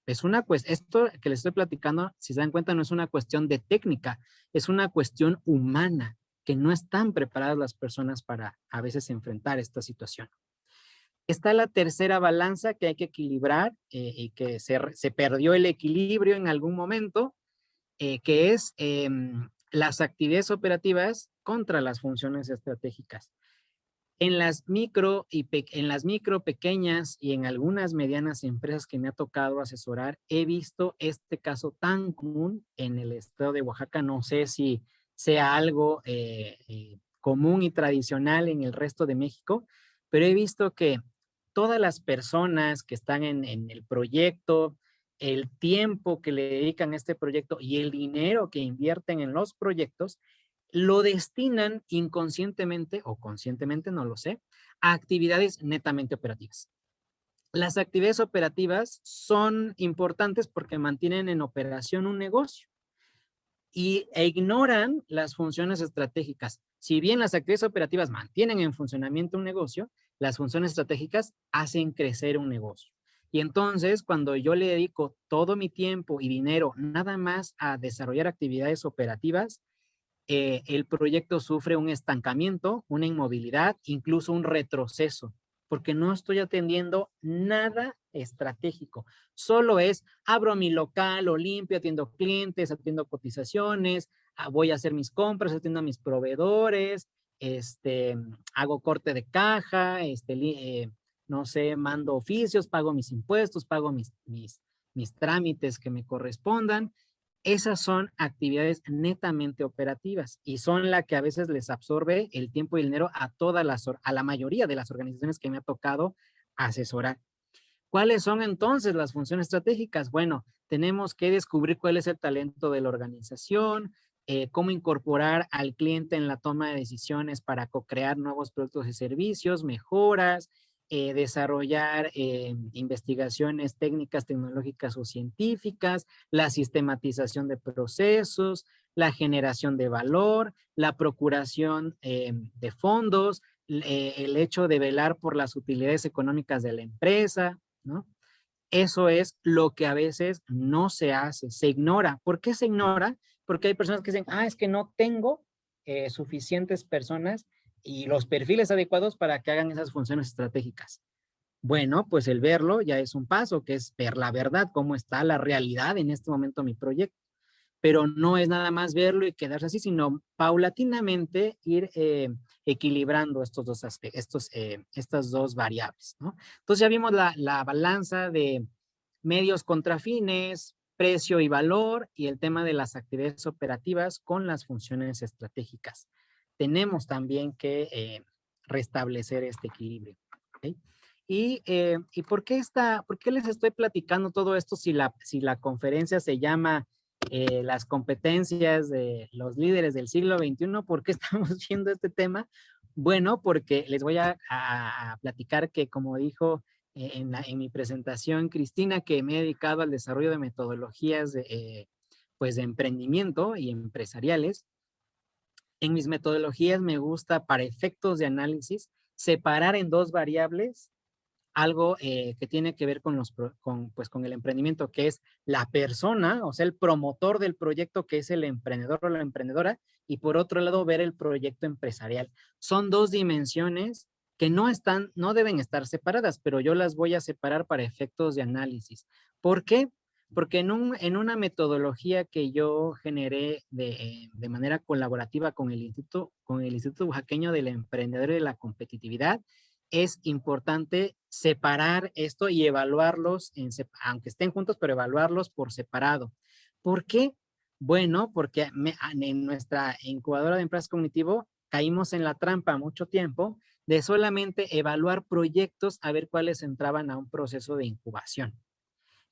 Es una cuestión, esto que les estoy platicando, si se dan cuenta, no es una cuestión de técnica, es una cuestión humana, que no están preparadas las personas para a veces enfrentar esta situación. Está la tercera balanza que hay que equilibrar y que se perdió el equilibrio en algún momento, que es las actividades operativas contra las funciones estratégicas. En las micro, pequeñas y en algunas medianas empresas que me ha tocado asesorar, he visto este caso tan común en el estado de Oaxaca. No sé si sea algo común y tradicional en el resto de México, pero he visto que todas las personas que están en el proyecto, el tiempo que le dedican a este proyecto y el dinero que invierten en los proyectos, lo destinan inconscientemente o conscientemente, no lo sé, a actividades netamente operativas. Las actividades operativas son importantes porque mantienen en operación un negocio e ignoran las funciones estratégicas. Si bien las actividades operativas mantienen en funcionamiento un negocio, las funciones estratégicas hacen crecer un negocio. Y entonces, cuando yo le dedico todo mi tiempo y dinero nada más a desarrollar actividades operativas, el proyecto sufre un estancamiento, una inmovilidad, incluso un retroceso, porque no estoy atendiendo nada estratégico. Solo es, abro mi local, lo limpio, atiendo clientes, atiendo cotizaciones, voy a hacer mis compras, atiendo a mis proveedores, hago corte de caja, no sé, mando oficios, pago mis impuestos, pago mis trámites que me correspondan. Esas son actividades netamente operativas y son la que a veces les absorbe el tiempo y el dinero a la mayoría de las organizaciones que me ha tocado asesorar. ¿Cuáles son entonces las funciones estratégicas? Bueno, tenemos que descubrir cuál es el talento de la organización, cómo incorporar al cliente en la toma de decisiones para co-crear nuevos productos y servicios, mejoras, desarrollar investigaciones técnicas, tecnológicas o científicas, la sistematización de procesos, la generación de valor, la procuración de fondos, el hecho de velar por las utilidades económicas de la empresa, ¿no? Eso es lo que a veces no se hace, se ignora. ¿Por qué se ignora? Porque hay personas que dicen, es que no tengo suficientes personas y los perfiles adecuados para que hagan esas funciones estratégicas. Bueno, pues el verlo ya es un paso, que es ver la verdad, cómo está la realidad en este momento mi proyecto. Pero no es nada más verlo y quedarse así, sino paulatinamente ir equilibrando estas dos variables, ¿no? Entonces ya vimos la balanza de medios contra fines, precio y valor, y el tema de las actividades operativas con las funciones estratégicas. Tenemos también que restablecer este equilibrio. ¿Okay? ¿Y por qué les estoy platicando todo esto si la conferencia se llama las competencias de los líderes del siglo XXI? ¿Por qué estamos viendo este tema? Bueno, porque les voy a platicar que, como dijo en mi presentación Cristina, que me he dedicado al desarrollo de metodologías pues de emprendimiento y empresariales. En mis metodologías me gusta, para efectos de análisis, separar en dos variables algo que tiene que ver con el emprendimiento, que es la persona, o sea, el promotor del proyecto, que es el emprendedor o la emprendedora, y por otro lado, ver el proyecto empresarial. Son dos dimensiones que no deben estar separadas, pero yo las voy a separar para efectos de análisis. ¿Por qué? Porque en una metodología que yo generé de manera colaborativa con el Instituto Oaxaqueño del Emprendedor y de la Competitividad, es importante separar esto y evaluarlos, aunque estén juntos, pero evaluarlos por separado. ¿Por qué? Bueno, porque en nuestra incubadora de empresas cognitivo caímos en la trampa mucho tiempo de solamente evaluar proyectos a ver cuáles entraban a un proceso de incubación.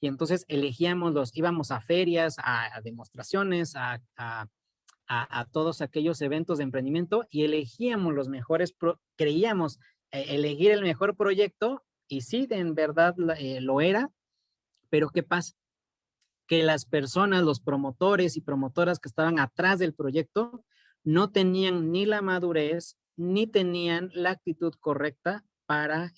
Y entonces íbamos a ferias, a demostraciones, a todos aquellos eventos de emprendimiento y elegíamos los mejores, creíamos elegir el mejor proyecto y sí, en verdad lo era, pero ¿qué pasa? Que las personas, los promotores y promotoras que estaban atrás del proyecto no tenían ni la madurez ni tenían la actitud correcta para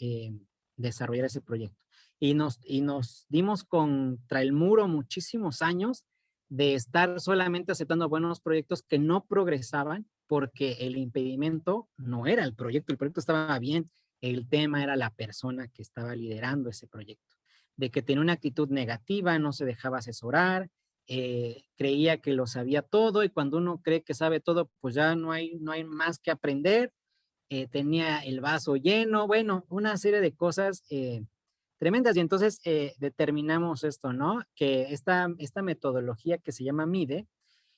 desarrollar ese proyecto. Y nos dimos contra el muro muchísimos años de estar solamente aceptando buenos proyectos que no progresaban porque el impedimento no era el proyecto estaba bien, el tema era la persona que estaba liderando ese proyecto, de que tenía una actitud negativa, no se dejaba asesorar, creía que lo sabía todo y cuando uno cree que sabe todo, pues ya no hay más que aprender, tenía el vaso lleno, bueno, una serie de cosas tremendas. Y entonces determinamos esto, ¿no? Que esta metodología que se llama MIDE,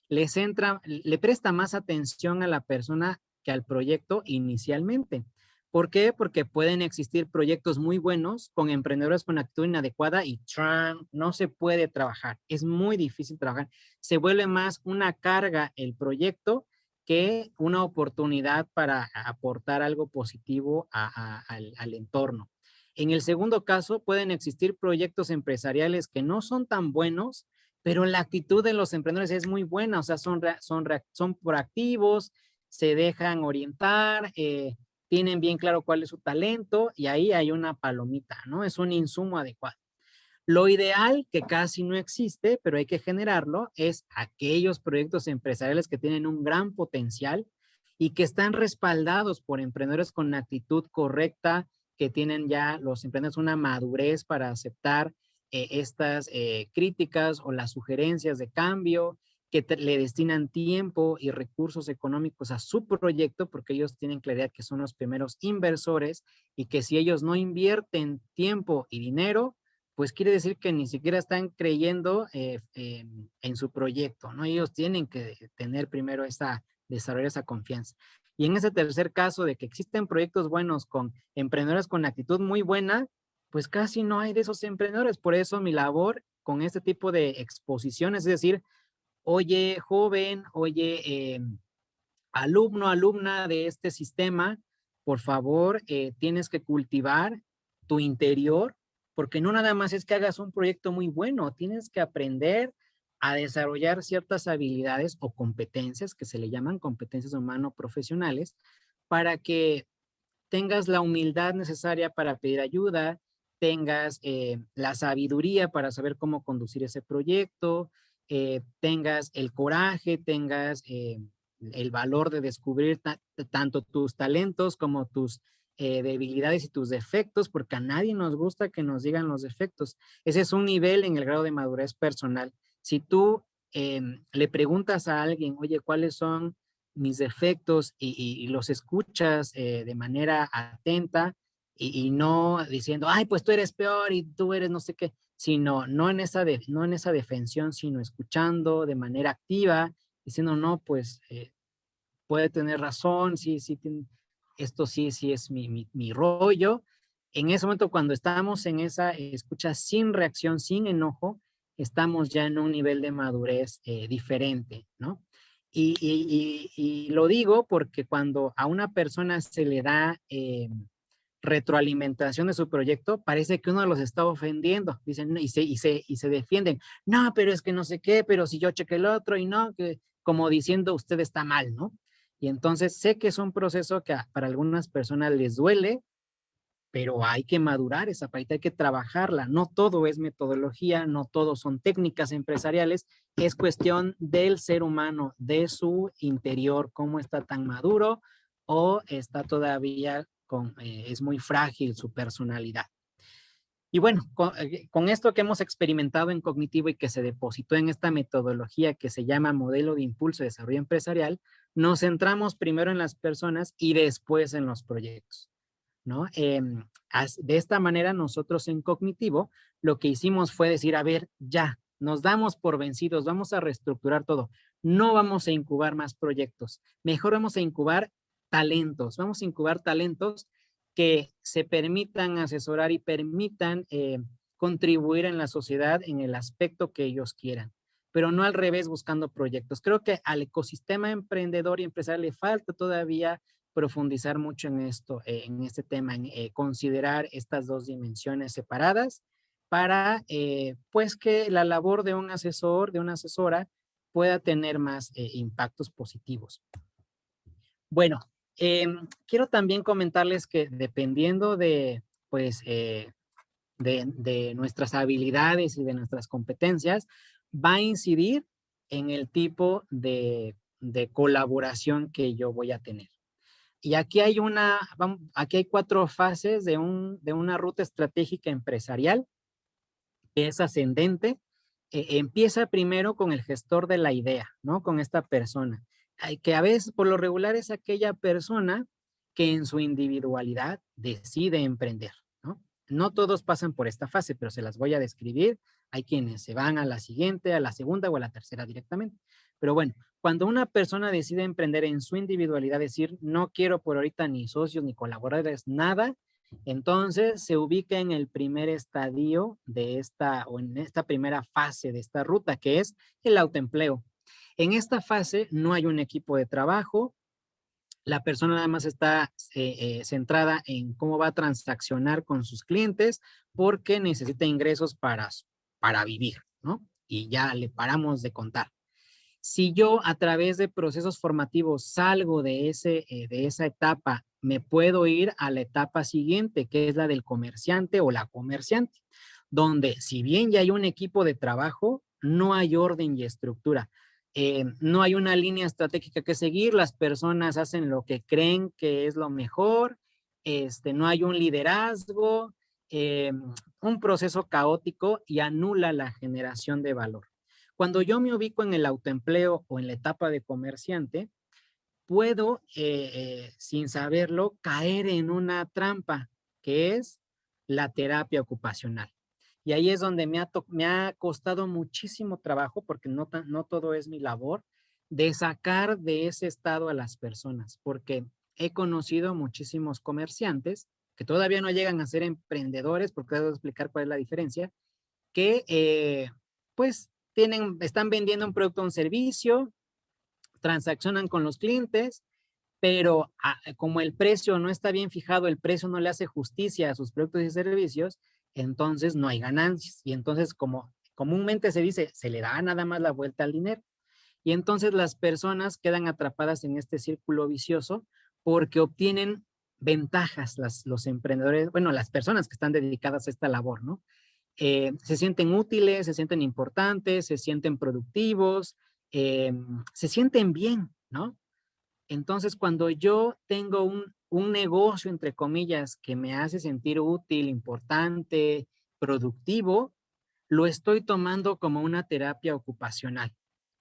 le presta más atención a la persona que al proyecto inicialmente. ¿Por qué? Porque pueden existir proyectos muy buenos con emprendedores con actitud inadecuada y no se puede trabajar. Es muy difícil trabajar. Se vuelve más una carga el proyecto que una oportunidad para aportar algo positivo al entorno. En el segundo caso, pueden existir proyectos empresariales que no son tan buenos, pero la actitud de los emprendedores es muy buena, o sea, son proactivos, se dejan orientar, tienen bien claro cuál es su talento y ahí hay una palomita, ¿no? Es un insumo adecuado. Lo ideal, que casi no existe, pero hay que generarlo, es aquellos proyectos empresariales que tienen un gran potencial y que están respaldados por emprendedores con actitud correcta, que tienen ya los emprendedores una madurez para aceptar estas críticas o las sugerencias de cambio, que le destinan tiempo y recursos económicos a su proyecto, porque ellos tienen claridad que son los primeros inversores y que si ellos no invierten tiempo y dinero, pues quiere decir que ni siquiera están creyendo en su proyecto, ¿no? Ellos tienen que tener primero desarrollar esa confianza. Y en ese tercer caso de que existen proyectos buenos con emprendedores con actitud muy buena, pues casi no hay de esos emprendedores. Por eso mi labor con este tipo de exposiciones, es decir, oye, joven, oye, alumno, alumna de este sistema, por favor, tienes que cultivar tu interior, porque no nada más es que hagas un proyecto muy bueno, tienes que aprender a desarrollar ciertas habilidades o competencias que se le llaman competencias humano-profesionales para que tengas la humildad necesaria para pedir ayuda, tengas la sabiduría para saber cómo conducir ese proyecto, tengas el coraje, tengas el valor de descubrir tanto tus talentos como tus debilidades y tus defectos, porque a nadie nos gusta que nos digan los defectos. Ese es un nivel en el grado de madurez personal. Si tú le preguntas a alguien, oye, ¿cuáles son mis defectos y los escuchas de manera atenta y no diciendo, ay, pues tú eres peor y tú eres no sé qué, sino no en esa defensión, sino escuchando de manera activa, diciendo, no, pues puede tener razón, sí, sí, esto sí, sí es mi rollo. En ese momento, cuando estamos en esa escucha sin reacción, sin enojo, estamos ya en un nivel de madurez diferente, ¿no? Y lo digo porque cuando a una persona se le da retroalimentación de su proyecto, parece que uno los está ofendiendo, dicen, y se defienden, no, pero es que no sé qué, pero si yo chequé el otro y no, que como diciendo usted está mal, ¿no? Y entonces sé que es un proceso que para algunas personas les duele, pero hay que madurar esa parte, hay que trabajarla. No todo es metodología, no todo son técnicas empresariales, es cuestión del ser humano, de su interior, cómo está tan maduro o está todavía es muy frágil su personalidad. Y bueno, con esto que hemos experimentado en cognitivo y que se depositó en esta metodología que se llama modelo de impulso de desarrollo empresarial, nos centramos primero en las personas y después en los proyectos, ¿no? De esta manera nosotros en cognitivo lo que hicimos fue decir, a ver, ya, nos damos por vencidos, vamos a reestructurar todo, no vamos a incubar más proyectos, mejor vamos a incubar talentos, vamos a incubar talentos que se permitan asesorar y permitan contribuir en la sociedad en el aspecto que ellos quieran, pero no al revés buscando proyectos. Creo que al ecosistema emprendedor y empresarial le falta todavía profundizar mucho en esto, en este tema, en considerar estas dos dimensiones separadas para, pues, que la labor de un asesor, de una asesora, pueda tener más impactos positivos. Bueno, quiero también comentarles que dependiendo de, pues, de nuestras habilidades y de nuestras competencias, va a incidir en el tipo de colaboración que yo voy a tener. Y aquí hay aquí hay 4 fases de una ruta estratégica empresarial que es ascendente. Empieza primero con el gestor de la idea, ¿no? Con esta persona, que a veces por lo regular es aquella persona que en su individualidad decide emprender, ¿no? No todos pasan por esta fase, pero se las voy a describir. Hay quienes se van a la siguiente, a la segunda o a la tercera directamente. Pero bueno, cuando una persona decide emprender en su individualidad, decir, no quiero por ahorita ni socios ni colaboradores, nada, entonces se ubica en el primer estadio de esta o en esta primera fase de esta ruta, que es el autoempleo. En esta fase no hay un equipo de trabajo, la persona nada más está centrada en cómo va a transaccionar con sus clientes porque necesita ingresos para vivir, ¿no? Y ya le paramos de contar. Si yo a través de procesos formativos salgo de esa etapa, me puedo ir a la etapa siguiente, que es la del comerciante o la comerciante, donde si bien ya hay un equipo de trabajo, no hay orden y estructura. No hay una línea estratégica que seguir, las personas hacen lo que creen que es lo mejor, no hay un liderazgo, eh, un proceso caótico y anula la generación de valor. Cuando yo me ubico en el autoempleo o en la etapa de comerciante, puedo, sin saberlo, caer en una trampa que es la terapia ocupacional. Y ahí es donde me ha costado muchísimo trabajo, porque no todo es mi labor, de sacar de ese estado a las personas, porque he conocido muchísimos comerciantes que todavía no llegan a ser emprendedores, porque les voy a explicar cuál es la diferencia, que pues están vendiendo un producto o un servicio, transaccionan con los clientes, pero como el precio no está bien fijado, el precio no le hace justicia a sus productos y servicios, entonces no hay ganancias. Y entonces, como comúnmente se dice, se le da nada más la vuelta al dinero. Y entonces las personas quedan atrapadas en este círculo vicioso porque obtienen ventajas los emprendedores, bueno, las personas que están dedicadas a esta labor, ¿no? Se sienten útiles, se sienten importantes, se sienten productivos, se sienten bien, ¿no? Entonces, cuando yo tengo un negocio, entre comillas, que me hace sentir útil, importante, productivo, lo estoy tomando como una terapia ocupacional,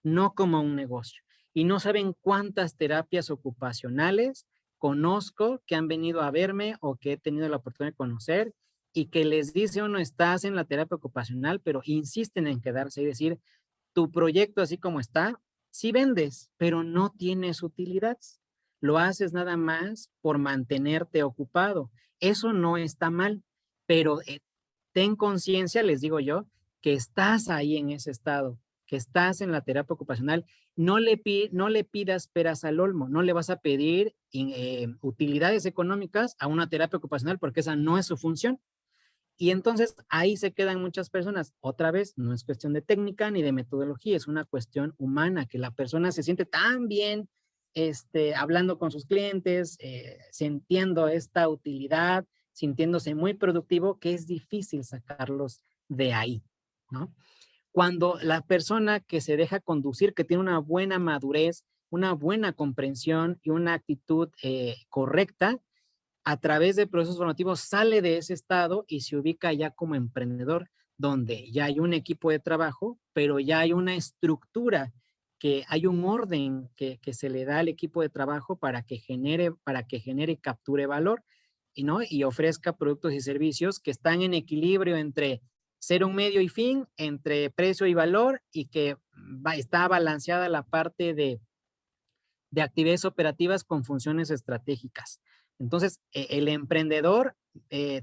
no como un negocio. Y no saben cuántas terapias ocupacionales conozco que han venido a verme o que he tenido la oportunidad de conocer y que les dice uno, estás en la terapia ocupacional, pero insisten en quedarse y decir, tu proyecto así como está, sí vendes, pero no tienes utilidad. Lo haces nada más por mantenerte ocupado. Eso no está mal, pero ten conciencia, les digo yo, que estás ahí en ese estado, que estás en la terapia ocupacional. No le pidas peras al olmo, no le vas a pedir utilidades económicas a una terapia ocupacional porque esa no es su función. Y entonces ahí se quedan muchas personas. Otra vez, no es cuestión de técnica ni de metodología, es una cuestión humana, que la persona se siente tan bien hablando con sus clientes, sintiendo esta utilidad, sintiéndose muy productivo, que es difícil sacarlos de ahí, ¿no? Cuando la persona que se deja conducir, que tiene una buena madurez, una buena comprensión y una actitud correcta, a través de procesos formativos sale de ese estado y se ubica ya como emprendedor, donde ya hay un equipo de trabajo, pero ya hay una estructura, que hay un orden que se le da al equipo de trabajo para que genere y capture valor y, ¿no? Y ofrezca productos y servicios que están en equilibrio entre ser un medio y fin, entre precio y valor, y que está balanceada la parte de actividades operativas con funciones estratégicas. Entonces, el emprendedor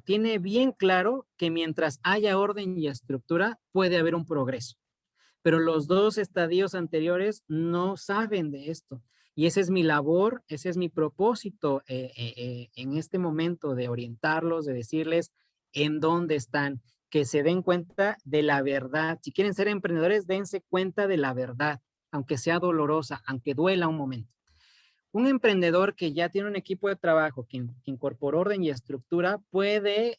tiene bien claro que mientras haya orden y estructura, puede haber un progreso. Pero los dos estadios anteriores no saben de esto. Y esa es mi labor, ese es mi propósito en este momento, de orientarlos, de decirles en dónde están, que se den cuenta de la verdad. Si quieren ser emprendedores, dense cuenta de la verdad, aunque sea dolorosa, aunque duela un momento. Un emprendedor que ya tiene un equipo de trabajo que incorporó orden y estructura puede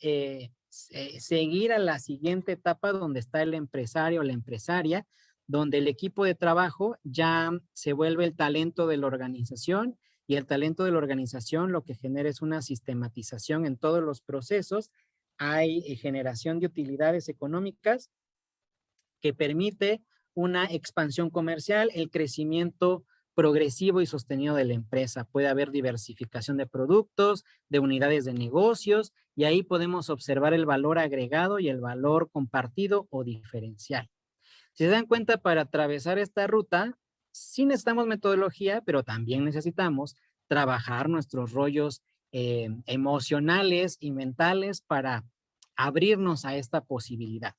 seguir a la siguiente etapa, donde está el empresario o la empresaria, donde el equipo de trabajo ya se vuelve el talento de la organización, y el talento de la organización lo que genera es una sistematización en todos los procesos. Hay generación de utilidades económicas que permite una expansión comercial, el crecimiento progresivo y sostenido de la empresa. Puede haber diversificación de productos, de unidades de negocios, y ahí podemos observar el valor agregado y el valor compartido o diferencial. Si se dan cuenta, para atravesar esta ruta, sí necesitamos metodología, pero también necesitamos trabajar nuestros rollos emocionales y mentales para abrirnos a esta posibilidad.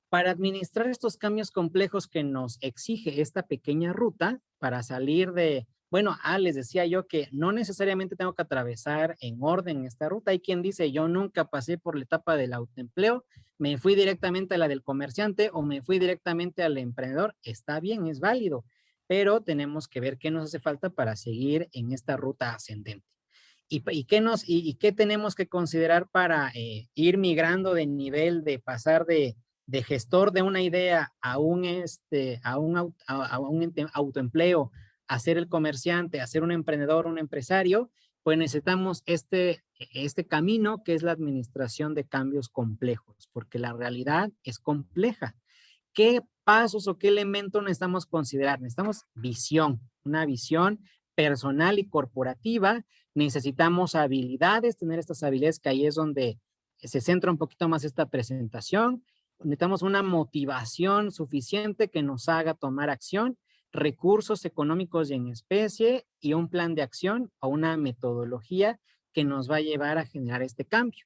Para administrar estos cambios complejos que nos exige esta pequeña ruta, para salir de, bueno, les decía yo que no necesariamente tengo que atravesar en orden esta ruta. Hay quien dice, yo nunca pasé por la etapa del autoempleo, me fui directamente a la del comerciante o me fui directamente al emprendedor. Está bien, es válido, pero tenemos que ver qué nos hace falta para seguir en esta ruta ascendente. ¿Y qué tenemos que considerar para ir migrando de nivel, de pasar de gestor de una idea a un autoempleo, a ser el comerciante, a ser un emprendedor, un empresario? Pues necesitamos este camino, que es la administración de cambios complejos, porque la realidad es compleja. ¿Qué pasos o qué elementos necesitamos considerar? Necesitamos visión, una visión personal y corporativa. Necesitamos habilidades, tener estas habilidades, que ahí es donde se centra un poquito más esta presentación. Necesitamos una motivación suficiente que nos haga tomar acción. recursos económicos y en especie y un plan de acción o una metodología que nos va a llevar a generar este cambio.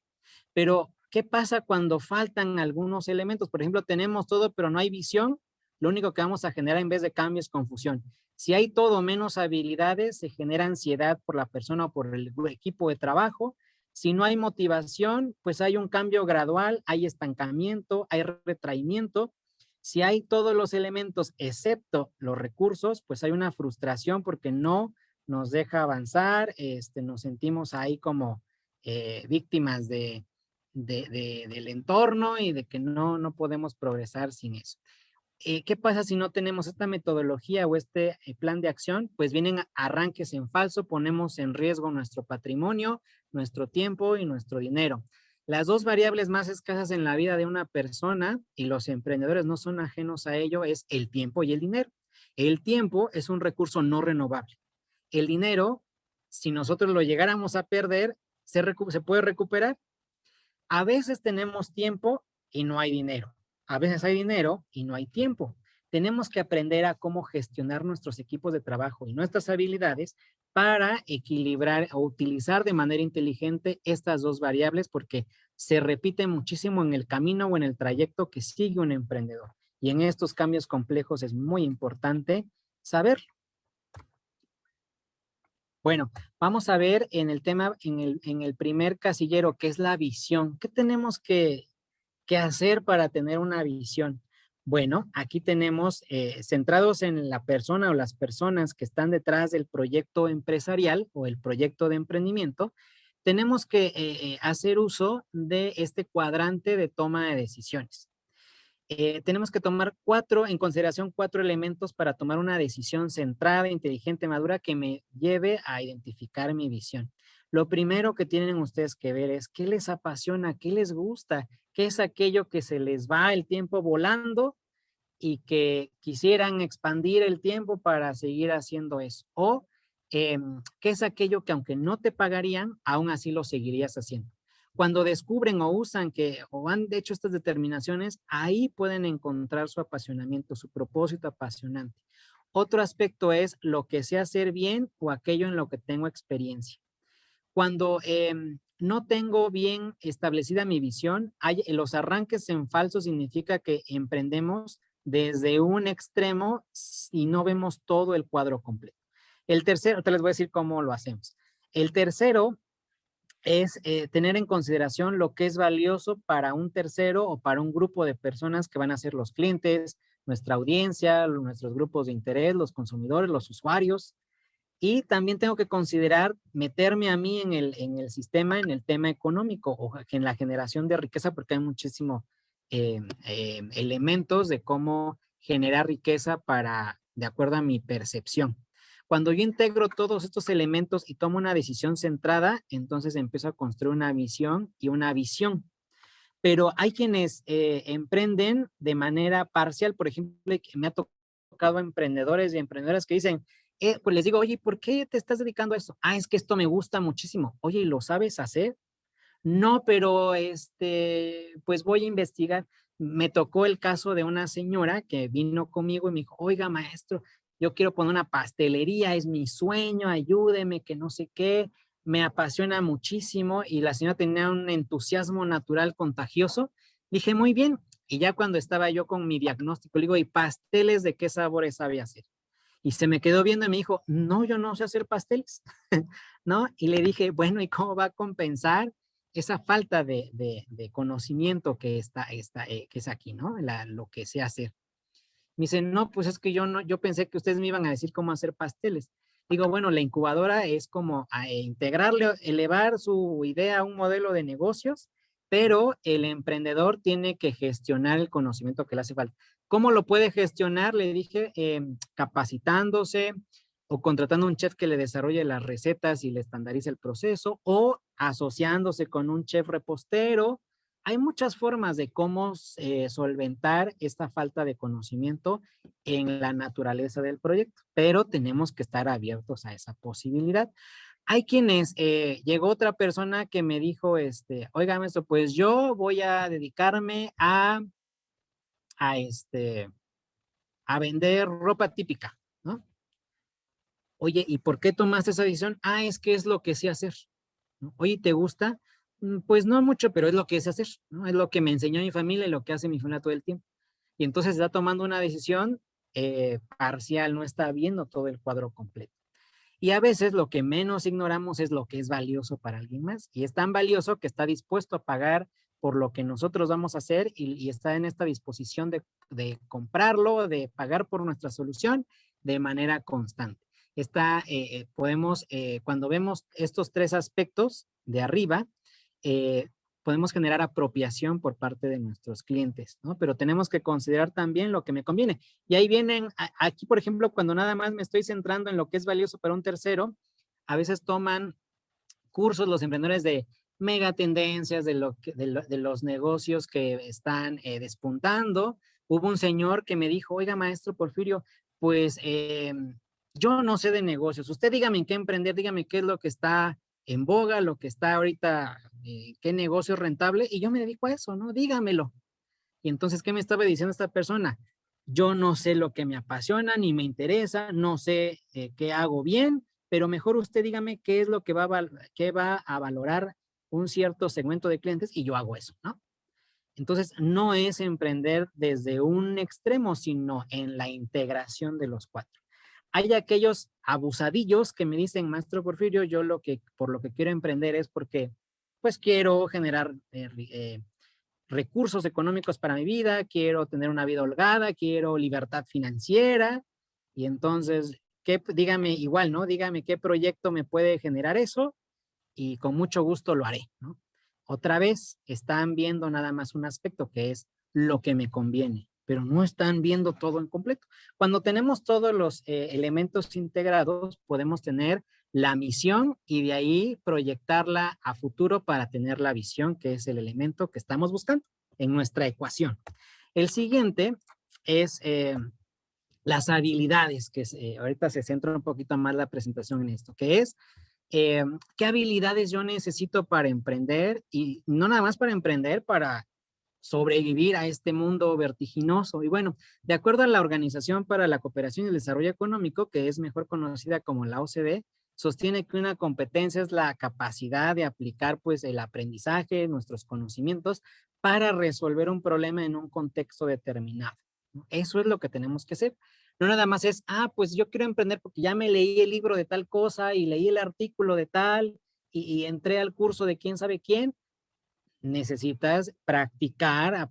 Pero, ¿qué pasa cuando faltan algunos elementos? Por ejemplo, tenemos todo, pero no hay visión. Lo único que vamos a generar en vez de cambio es confusión. Si hay todo menos habilidades, se genera ansiedad por la persona o por el equipo de trabajo. Si no hay motivación, pues hay un cambio gradual, hay estancamiento, hay retraimiento. Si hay todos los elementos excepto los recursos, pues hay una frustración porque no nos deja avanzar, nos sentimos ahí como víctimas del entorno y de que no podemos progresar sin eso. ¿Qué pasa si no tenemos esta metodología o este plan de acción? Pues vienen arranques en falso, ponemos en riesgo nuestro patrimonio, nuestro tiempo y nuestro dinero. Las dos variables más escasas en la vida de una persona, y los emprendedores no son ajenos a ello, es el tiempo y el dinero. El tiempo es un recurso no renovable. El dinero, si nosotros lo llegáramos a perder, se puede recuperar. A veces tenemos tiempo y no hay dinero. A veces hay dinero y no hay tiempo. Tenemos que aprender a cómo gestionar nuestros equipos de trabajo y nuestras habilidades para equilibrar o utilizar de manera inteligente estas dos variables porque se repiten muchísimo en el camino o en el trayecto que sigue un emprendedor. Y en estos cambios complejos es muy importante saberlo. Bueno, vamos a ver en el tema, en el primer casillero, que es la visión. ¿Qué tenemos que hacer para tener una visión? Bueno, aquí tenemos, centrados en la persona o las personas que están detrás del proyecto empresarial o el proyecto de emprendimiento, tenemos que hacer uso de este cuadrante de toma de decisiones. Tenemos que tomar en consideración cuatro elementos para tomar una decisión centrada, inteligente, madura que me lleve a identificar mi visión. Lo primero que tienen ustedes que ver es qué les apasiona, qué les gusta, qué es aquello que se les va el tiempo volando y que quisieran expandir el tiempo para seguir haciendo eso. O qué es aquello que aunque no te pagarían, aún así lo seguirías haciendo. Cuando descubren o usan o han hecho estas determinaciones, ahí pueden encontrar su apasionamiento, su propósito apasionante. Otro aspecto es lo que sé hacer bien o aquello en lo que tengo experiencia. Cuando no tengo bien establecida mi visión, los arranques en falso significa que emprendemos desde un extremo y no vemos todo el cuadro completo. El tercero, te les voy a decir cómo lo hacemos. El tercero es tener en consideración lo que es valioso para un tercero o para un grupo de personas que van a ser los clientes, nuestra audiencia, nuestros grupos de interés, los consumidores, los usuarios. Y también tengo que considerar meterme a mí en el sistema, en el tema económico o en la generación de riqueza, porque hay muchísimos elementos de cómo generar riqueza de acuerdo a mi percepción. Cuando yo integro todos estos elementos y tomo una decisión centrada, entonces empiezo a construir una visión y una visión. Pero hay quienes emprenden de manera parcial, por ejemplo, que me ha tocado emprendedores y emprendedoras que dicen, pues les digo, oye, ¿por qué te estás dedicando a esto? Ah, es que esto me gusta muchísimo. Oye, ¿y lo sabes hacer? No, pero pues voy a investigar. Me tocó el caso de una señora que vino conmigo y me dijo, oiga, maestro, yo quiero poner una pastelería, es mi sueño, ayúdeme, que no sé qué, me apasiona muchísimo y la señora tenía un entusiasmo natural contagioso. Dije, muy bien. Y ya cuando estaba yo con mi diagnóstico, le digo, ¿y pasteles de qué sabores sabía hacer? Y se me quedó viendo y me dijo, no, yo no sé hacer pasteles, ¿no? Y le dije, bueno, ¿y cómo va a compensar esa falta de conocimiento que es aquí, ¿no? Lo que sé hacer. Me dice, no, pues es que yo pensé que ustedes me iban a decir cómo hacer pasteles. Digo, bueno, la incubadora es como integrarle, elevar su idea a un modelo de negocios, pero el emprendedor tiene que gestionar el conocimiento que le hace falta. ¿Cómo lo puede gestionar? Le dije, capacitándose o contratando un chef que le desarrolle las recetas y le estandarice el proceso o asociándose con un chef repostero. Hay muchas formas de cómo solventar esta falta de conocimiento en la naturaleza del proyecto, pero tenemos que estar abiertos a esa posibilidad. Hay quienes, llegó otra persona que me dijo, oiga, maestro, pues yo voy a dedicarme a, a vender ropa típica. Oye, ¿y por qué tomaste esa decisión? Ah, es que es lo que sé hacer, ¿no? Oye, ¿te gusta? Pues no mucho, pero es lo que sé hacer, ¿no? Es lo que me enseñó mi familia y lo que hace mi familia todo el tiempo. Y entonces está tomando una decisión parcial, no está viendo todo el cuadro completo. Y a veces lo que menos ignoramos es lo que es valioso para alguien más. Y es tan valioso que está dispuesto a pagar por lo que nosotros vamos a hacer y está en esta disposición de comprarlo, de pagar por nuestra solución de manera constante. Podemos, cuando vemos estos tres aspectos de arriba, eh, podemos generar apropiación por parte de nuestros clientes, ¿no? Pero tenemos que considerar también lo que me conviene. Y ahí vienen, aquí por ejemplo, cuando nada más me estoy centrando en lo que es valioso para un tercero, a veces toman cursos los emprendedores de mega tendencias, de los negocios que están despuntando. Hubo un señor que me dijo, oiga, maestro Porfirio, pues yo no sé de negocios. Usted dígame en qué emprender, dígame qué es lo que está en boga, lo que está ahorita, qué negocio es rentable, y yo me dedico a eso, ¿no? Dígamelo. Y entonces, ¿qué me estaba diciendo esta persona? Yo no sé lo que me apasiona ni me interesa, no sé qué hago bien, pero mejor usted dígame qué es lo que qué va a valorar un cierto segmento de clientes y yo hago eso, ¿no? Entonces, no es emprender desde un extremo, sino en la integración de los cuatro. Hay aquellos abusadillos que me dicen, maestro Porfirio, yo por lo que quiero emprender es porque, pues, quiero generar recursos económicos para mi vida, quiero tener una vida holgada, quiero libertad financiera. Y entonces, dígame igual, ¿no? Dígame qué proyecto me puede generar eso y con mucho gusto lo haré, ¿no? Otra vez, están viendo nada más un aspecto que es lo que me conviene, pero no están viendo todo en completo. Cuando tenemos todos los elementos integrados, podemos tener la misión y de ahí proyectarla a futuro para tener la visión, que es el elemento que estamos buscando en nuestra ecuación. El siguiente es las habilidades, que ahorita se centra un poquito más la presentación en esto, que es qué habilidades yo necesito para emprender y no nada más para emprender, para sobrevivir a este mundo vertiginoso. Y bueno, de acuerdo a la Organización para la Cooperación y el Desarrollo Económico, que es mejor conocida como la OCDE, sostiene que una competencia es la capacidad de aplicar pues el aprendizaje, nuestros conocimientos para resolver un problema en un contexto determinado. Eso es lo que tenemos que hacer. No nada más es, pues yo quiero emprender porque ya me leí el libro de tal cosa y leí el artículo de tal y entré al curso de quién sabe quién. Necesitas practicar,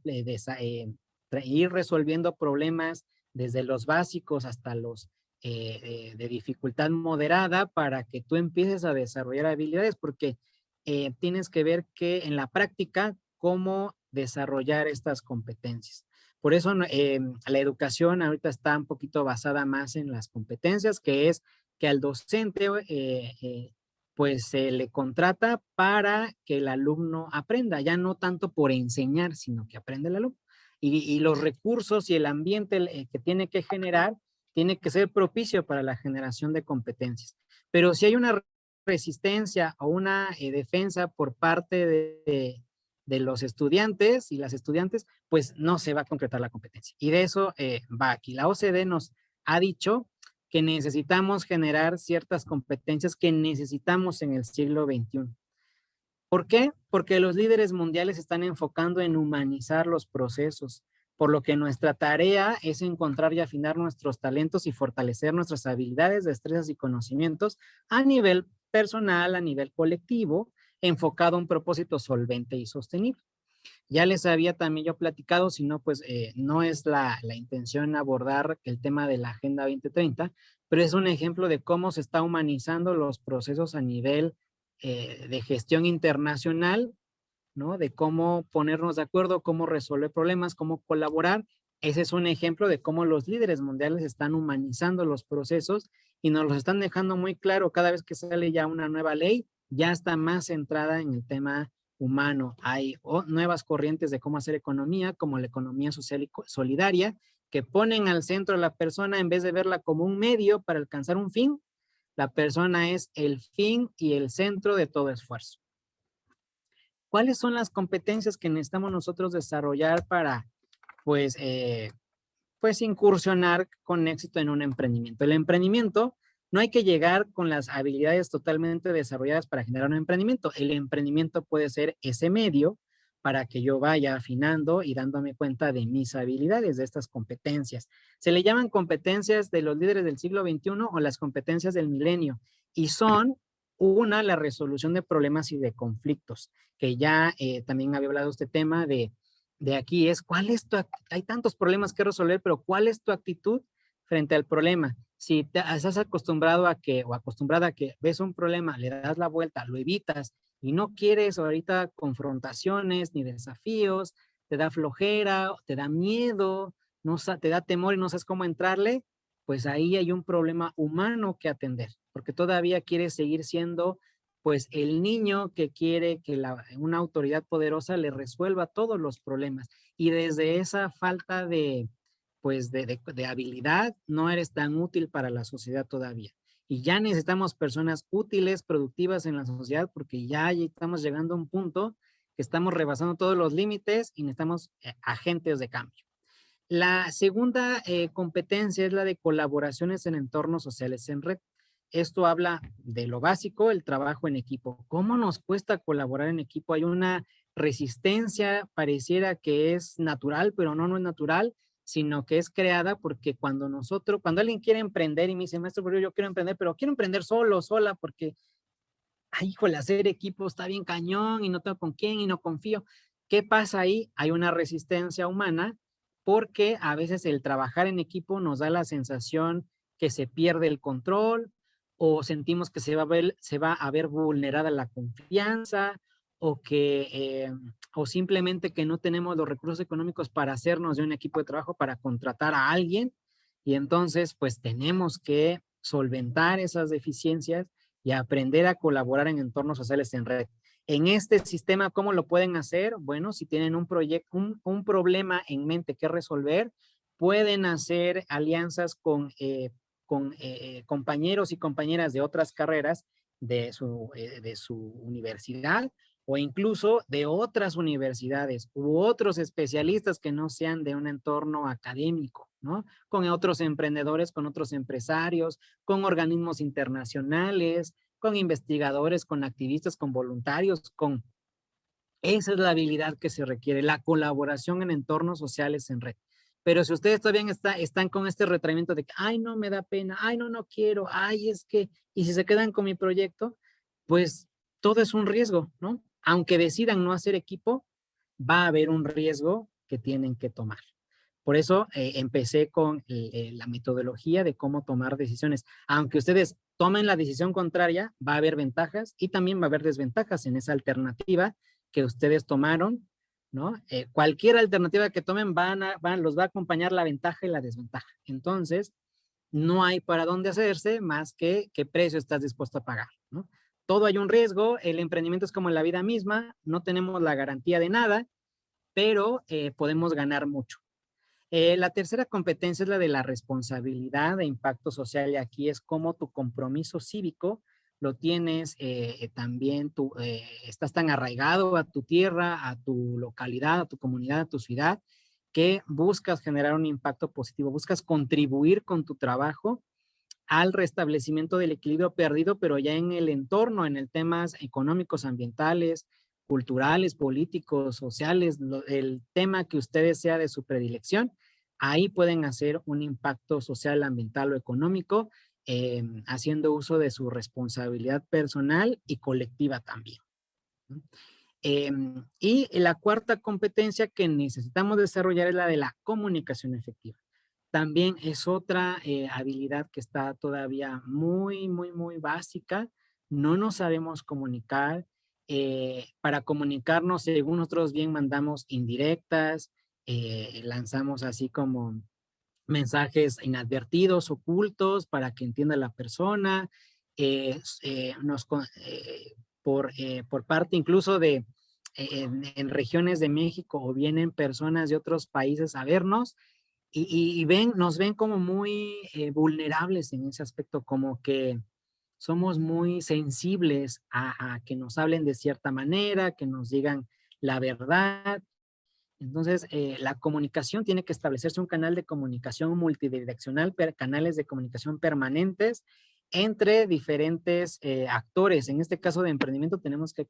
ir resolviendo problemas desde los básicos hasta los de dificultad moderada para que tú empieces a desarrollar habilidades, porque tienes que ver que en la práctica cómo desarrollar estas competencias. Por eso la educación ahorita está un poquito basada más en las competencias, que es que al docente pues se le contrata para que el alumno aprenda, ya no tanto por enseñar, sino que aprende el alumno. Y los recursos y el ambiente que tiene que generar tiene que ser propicio para la generación de competencias. Pero si hay una resistencia o una defensa por parte de los estudiantes y las estudiantes, pues no se va a concretar la competencia. Y de eso va aquí. La OCDE nos ha dicho que necesitamos generar ciertas competencias que necesitamos en el siglo XXI. ¿Por qué? Porque los líderes mundiales están enfocando en humanizar los procesos, por lo que nuestra tarea es encontrar y afinar nuestros talentos y fortalecer nuestras habilidades, destrezas y conocimientos a nivel personal, a nivel colectivo, enfocado a un propósito solvente y sostenible. Ya les había también yo platicado, si no, pues no es la intención abordar el tema de la Agenda 2030, pero es un ejemplo de cómo se está humanizando los procesos a nivel de gestión internacional, ¿no? De cómo ponernos de acuerdo, cómo resolver problemas, cómo colaborar. Ese es un ejemplo de cómo los líderes mundiales están humanizando los procesos y nos los están dejando muy claro cada vez que sale ya una nueva ley, ya está más centrada en el tema humano. Hay nuevas corrientes de cómo hacer economía, como la economía social y solidaria, que ponen al centro a la persona en vez de verla como un medio para alcanzar un fin. La persona es el fin y el centro de todo esfuerzo. ¿Cuáles son las competencias que necesitamos nosotros desarrollar para, pues incursionar con éxito en un emprendimiento? El emprendimiento no hay que llegar con las habilidades totalmente desarrolladas para generar un emprendimiento. El emprendimiento puede ser ese medio para que yo vaya afinando y dándome cuenta de mis habilidades, de estas competencias. Se le llaman competencias de los líderes del siglo XXI o las competencias del milenio, y son una, la resolución de problemas y de conflictos, que ya también había hablado de este tema de aquí, es cuál es tu, hay tantos problemas que resolver, pero ¿cuál es tu actitud frente al problema? Si te, estás acostumbrado a que, o acostumbrada a que ves un problema, le das la vuelta, lo evitas, y no quieres ahorita confrontaciones ni desafíos, te da flojera, te da miedo, no, te da temor y no sabes cómo entrarle, pues ahí hay un problema humano que atender, porque todavía quieres seguir siendo pues el niño que quiere que una autoridad poderosa le resuelva todos los problemas. Y desde esa falta de, pues de habilidad, no eres tan útil para la sociedad todavía. Y ya necesitamos personas útiles, productivas en la sociedad, porque ya estamos llegando a un punto que estamos rebasando todos los límites y necesitamos agentes de cambio. La segunda competencia es la de colaboraciones en entornos sociales en red. Esto habla de lo básico, el trabajo en equipo. ¿Cómo nos cuesta colaborar en equipo? Hay una resistencia, pareciera que es natural, pero no, no es natural, sino que es creada porque cuando alguien quiere emprender y me dice, maestro, pero yo quiero emprender, pero quiero emprender solo, sola, porque, ay, híjole, hacer equipo está bien cañón y no tengo con quién y no confío. ¿Qué pasa ahí? Hay una resistencia humana porque a veces el trabajar en equipo nos da la sensación que se pierde el control o sentimos que se va a ver vulnerada la confianza o que o simplemente que no tenemos los recursos económicos para hacernos de un equipo de trabajo, para contratar a alguien, y entonces pues tenemos que solventar esas deficiencias y aprender a colaborar en entornos sociales en red. En este sistema, ¿cómo lo pueden hacer? Bueno, si tienen un proyecto, un problema en mente que resolver, pueden hacer alianzas con compañeros y compañeras de otras carreras de su universidad o incluso de otras universidades u otros especialistas que no sean de un entorno académico, ¿no? Con otros emprendedores, con otros empresarios, con organismos internacionales, con investigadores, con activistas, con voluntarios, con... Esa es la habilidad que se requiere, la colaboración en entornos sociales en red. Pero si ustedes todavía están con este retraimiento de que, ay, no, me da pena, ay, no, no quiero, ay, es que, y si se quedan con mi proyecto, pues todo es un riesgo, ¿no? Aunque decidan no hacer equipo, va a haber un riesgo que tienen que tomar. Por eso empecé con la metodología de cómo tomar decisiones. Aunque ustedes tomen la decisión contraria, va a haber ventajas y también va a haber desventajas en esa alternativa que ustedes tomaron, ¿no? Cualquier alternativa que tomen los va a acompañar la ventaja y la desventaja. Entonces, no hay para dónde hacerse más que qué precio estás dispuesto a pagar, ¿no? Todo hay un riesgo, el emprendimiento es como en la vida misma, no tenemos la garantía de nada, pero podemos ganar mucho. La tercera competencia es la de la responsabilidad de impacto social, y aquí es como tu compromiso cívico lo tienes también, estás tan arraigado a tu tierra, a tu localidad, a tu comunidad, a tu ciudad, que buscas generar un impacto positivo, buscas contribuir con tu trabajo al restablecimiento del equilibrio perdido, pero ya en el entorno, en el temas económicos, ambientales, culturales, políticos, sociales, el tema que ustedes sea de su predilección, ahí pueden hacer un impacto social, ambiental o económico, haciendo uso de su responsabilidad personal y colectiva también. Y la cuarta competencia que necesitamos desarrollar es la de la comunicación efectiva. También es otra habilidad que está todavía muy, muy, muy básica. No nos sabemos comunicar. Para comunicarnos, según nosotros bien, mandamos indirectas, lanzamos así como mensajes inadvertidos, ocultos, para que entienda la persona. Por parte incluso de en regiones de México, o vienen personas de otros países a vernos y nos ven como muy vulnerables en ese aspecto, como que somos muy sensibles a que nos hablen de cierta manera, que nos digan la verdad. Entonces, la comunicación tiene que establecerse un canal de comunicación multidireccional, canales de comunicación permanentes, entre diferentes actores. En este caso de emprendimiento tenemos que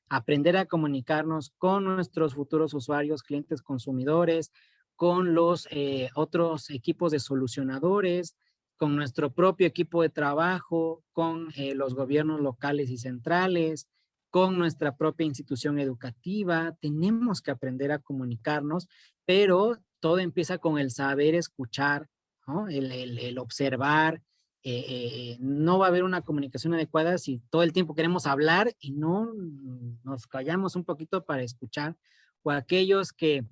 aprender a comunicarnos con nuestros futuros usuarios, clientes, consumidores, con los otros equipos de solucionadores, con nuestro propio equipo de trabajo, con los gobiernos locales y centrales, con nuestra propia institución educativa. Tenemos que aprender a comunicarnos, pero todo empieza con el saber escuchar, ¿no? El observar. No va a haber una comunicación adecuada si todo el tiempo queremos hablar y no nos callamos un poquito para escuchar, o aquellos que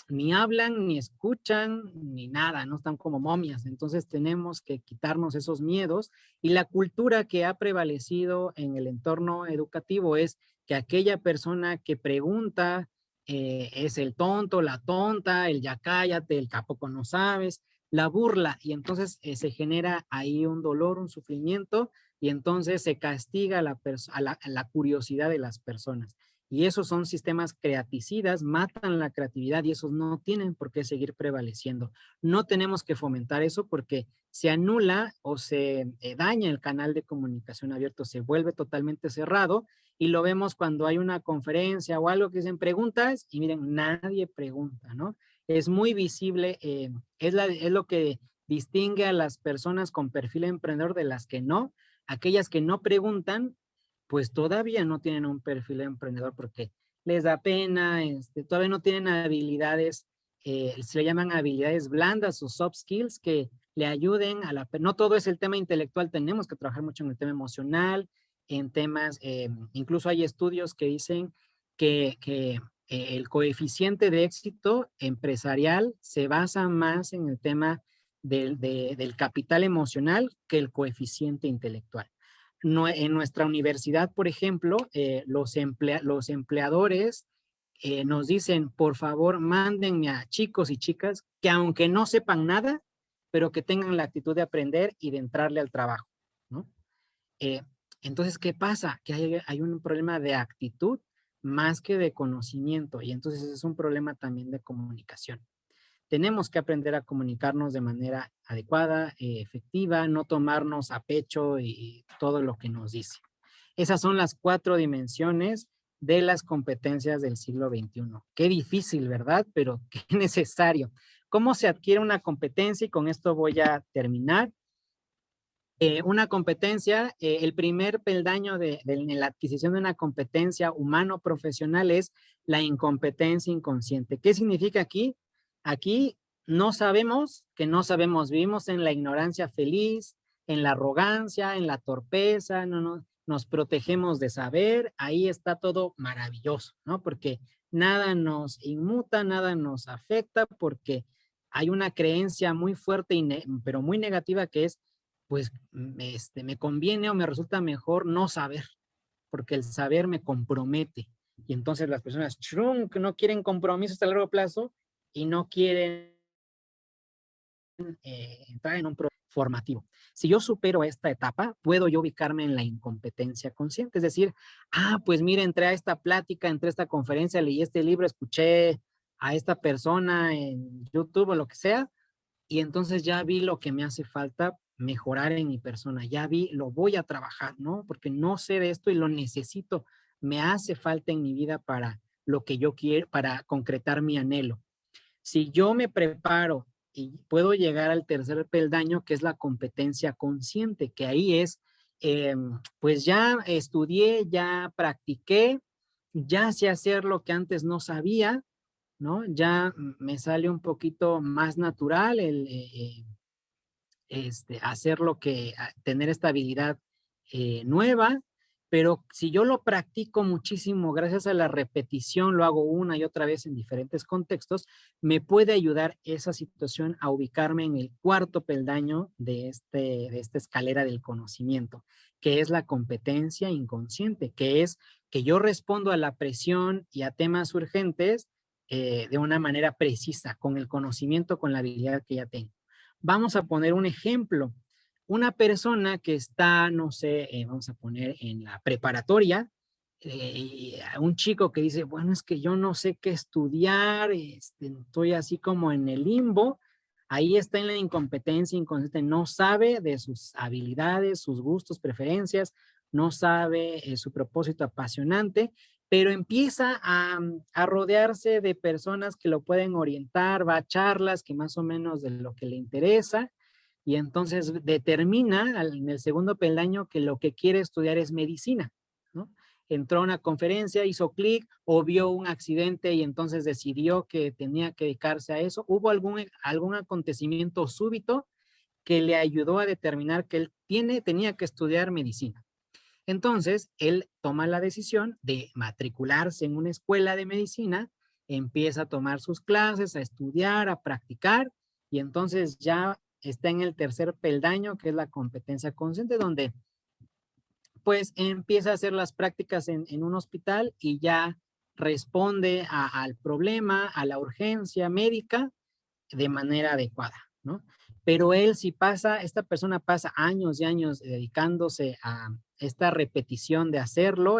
ni hablan, ni escuchan, ni nada, no están como momias. Entonces tenemos que quitarnos esos miedos, y la cultura que ha prevalecido en el entorno educativo es que aquella persona que pregunta es el tonto, la tonta, el ya cállate, el tampoco no sabes, la burla, y entonces se genera ahí un dolor, un sufrimiento, y entonces se castiga a la curiosidad de las personas. Y esos son sistemas creaticidas, matan la creatividad, y esos no tienen por qué seguir prevaleciendo. No tenemos que fomentar eso, porque se anula o se daña el canal de comunicación abierto, se vuelve totalmente cerrado, y lo vemos cuando hay una conferencia o algo que dicen preguntas y miren, nadie pregunta, ¿no? Es muy visible, es lo que distingue a las personas con perfil emprendedor de las que no. Aquellas que no preguntan, pues todavía no tienen un perfil emprendedor porque les da pena, todavía no tienen habilidades, se le llaman habilidades blandas o soft skills, que le ayuden no todo es el tema intelectual, tenemos que trabajar mucho en el tema emocional, en temas, incluso hay estudios que dicen que el coeficiente de éxito empresarial se basa más en el tema del capital emocional que el coeficiente intelectual. No, en nuestra universidad, por ejemplo, los empleadores nos dicen, por favor, mándenme a chicos y chicas que aunque no sepan nada, pero que tengan la actitud de aprender y de entrarle al trabajo, ¿no? Eh, entonces, ¿qué pasa? Que hay un problema de actitud más que de conocimiento, y entonces es un problema también de comunicación. Tenemos que aprender a comunicarnos de manera adecuada, efectiva, no tomarnos a pecho y todo lo que nos dice. Esas son las 4 dimensiones de las competencias del siglo XXI. Qué difícil, ¿verdad? Pero qué necesario. ¿Cómo se adquiere una competencia? Y con esto voy a terminar. Una competencia, el primer peldaño de la adquisición de una competencia humano-profesional es la incompetencia inconsciente. ¿Qué significa aquí? Aquí no sabemos que no sabemos, vivimos en la ignorancia feliz, en la arrogancia, en la torpeza, nos protegemos de saber, ahí está todo maravilloso, ¿no? Porque nada nos inmuta, nada nos afecta, porque hay una creencia muy fuerte, pero muy negativa, que es pues me conviene o me resulta mejor no saber, porque el saber me compromete. Y entonces las personas que no quieren compromisos a largo plazo y no quieren entrar en un proceso formativo. Si yo supero esta etapa, puedo yo ubicarme en la incompetencia consciente. Es decir, pues mire, entré a esta plática, entré a esta conferencia, leí este libro, escuché a esta persona en YouTube o lo que sea, y entonces ya vi lo que me hace falta mejorar en mi persona, ya vi, lo voy a trabajar, ¿no? Porque no sé de esto y lo necesito, me hace falta en mi vida para lo que yo quiero, para concretar mi anhelo. Si yo me preparo y puedo llegar al tercer peldaño, que es la competencia consciente, que ahí es, pues ya estudié, ya practiqué, ya sé hacer lo que antes no sabía, ¿no? Ya me sale un poquito más natural hacer tener esta habilidad nueva, pero si yo lo practico muchísimo, gracias a la repetición, lo hago una y otra vez en diferentes contextos, me puede ayudar esa situación a ubicarme en el cuarto peldaño de esta escalera del conocimiento, que es la competencia inconsciente, que es que yo respondo a la presión y a temas urgentes de una manera precisa, con el conocimiento, con la habilidad que ya tengo. Vamos a poner un ejemplo. Una persona que está, no sé, vamos a poner en la preparatoria, un chico que dice, bueno, es que yo no sé qué estudiar, estoy así como en el limbo. Ahí está en la incompetencia inconsciente, no sabe de sus habilidades, sus gustos, preferencias, no sabe su propósito apasionante, pero empieza a rodearse de personas que lo pueden orientar, va a charlas que más o menos de lo que le interesa, y entonces determina en el segundo peldaño que lo que quiere estudiar es medicina, ¿no? Entró a una conferencia, hizo clic o vio un accidente y entonces decidió que tenía que dedicarse a eso. Hubo algún acontecimiento súbito que le ayudó a determinar que él tenía que estudiar medicina. Entonces, él toma la decisión de matricularse en una escuela de medicina, empieza a tomar sus clases, a estudiar, a practicar, y entonces ya está en el tercer peldaño, que es la competencia consciente, donde pues empieza a hacer las prácticas en un hospital y ya responde al problema, a la urgencia médica de manera adecuada, ¿no? Pero esta persona pasa años y años dedicándose a esta repetición de hacerlo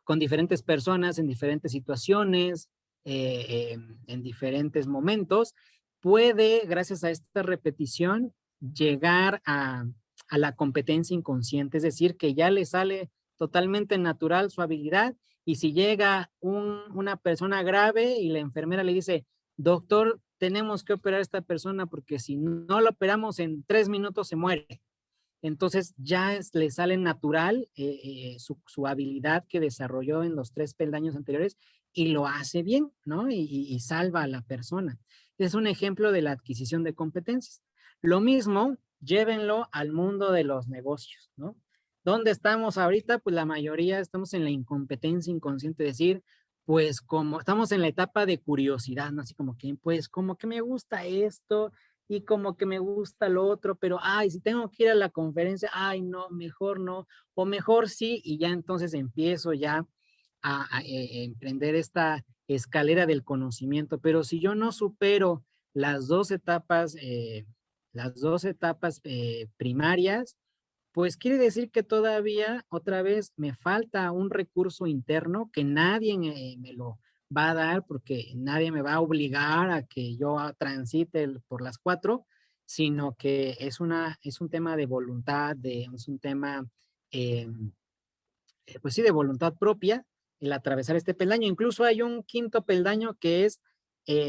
con diferentes personas, en diferentes situaciones, en diferentes momentos, puede, gracias a esta repetición, llegar a la competencia inconsciente, es decir, que ya le sale totalmente natural su habilidad, y si llega una persona grave y la enfermera le dice, doctor, tenemos que operar a esta persona porque si no la operamos en 3 minutos se muere. Entonces ya le sale natural su habilidad que desarrolló en los 3 peldaños anteriores y lo hace bien, ¿no? Y salva a la persona. Es un ejemplo de la adquisición de competencias. Lo mismo, llévenlo al mundo de los negocios, ¿no? ¿Dónde estamos ahorita? Pues la mayoría estamos en la incompetencia inconsciente, es decir, pues como estamos en la etapa de curiosidad, ¿no? Así como que, pues como que me gusta esto, y como que me gusta lo otro, pero, ay, si tengo que ir a la conferencia, ay, no, mejor no, o mejor sí, y ya entonces empiezo ya a emprender esta escalera del conocimiento, pero si yo no supero las dos etapas, primarias, pues quiere decir que todavía otra vez me falta un recurso interno que nadie me lo va a dar porque nadie me va a obligar a que yo transite por las 4, sino que es un tema de voluntad, es un tema, eh, pues sí, de voluntad propia, el atravesar este peldaño. Incluso hay un quinto peldaño que es,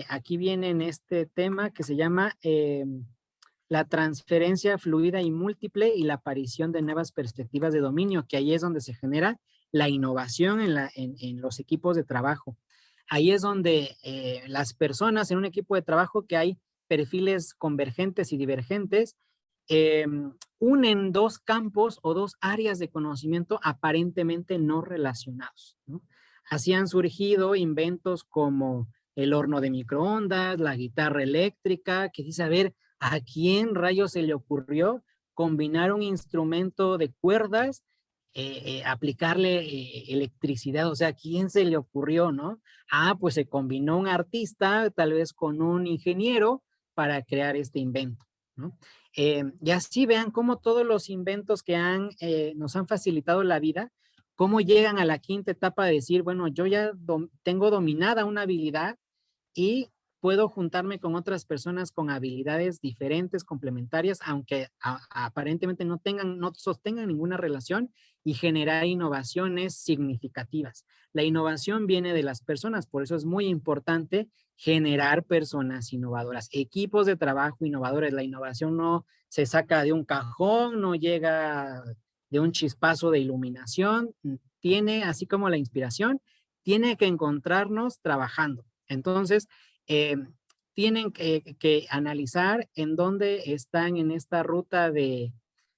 aquí viene en este tema que se llama la transferencia fluida y múltiple y la aparición de nuevas perspectivas de dominio, que ahí es donde se genera la innovación en los equipos de trabajo. Ahí es donde las personas en un equipo de trabajo que hay perfiles convergentes y divergentes, eh, unen dos campos o dos áreas de conocimiento aparentemente no relacionados, ¿no? Así han surgido inventos como el horno de microondas, la guitarra eléctrica, que dice, a ver, ¿a quién rayos se le ocurrió combinar un instrumento de cuerdas, aplicarle electricidad? O sea, ¿a quién se le ocurrió, no? Ah, pues se combinó un artista, tal vez con un ingeniero, para crear este invento, ¿no? Y así vean cómo todos los inventos que nos han facilitado la vida, cómo llegan a la quinta etapa de decir, bueno, yo ya tengo dominada una habilidad y puedo juntarme con otras personas con habilidades diferentes, complementarias, aunque aparentemente no sostengan ninguna relación, y generar innovaciones significativas. La innovación viene de las personas, por eso es muy importante generar personas innovadoras, equipos de trabajo innovadores. La innovación no se saca de un cajón, no llega de un chispazo de iluminación, tiene, así como la inspiración, tiene que encontrarnos trabajando. Entonces, eh, tienen que analizar en dónde están en esta ruta de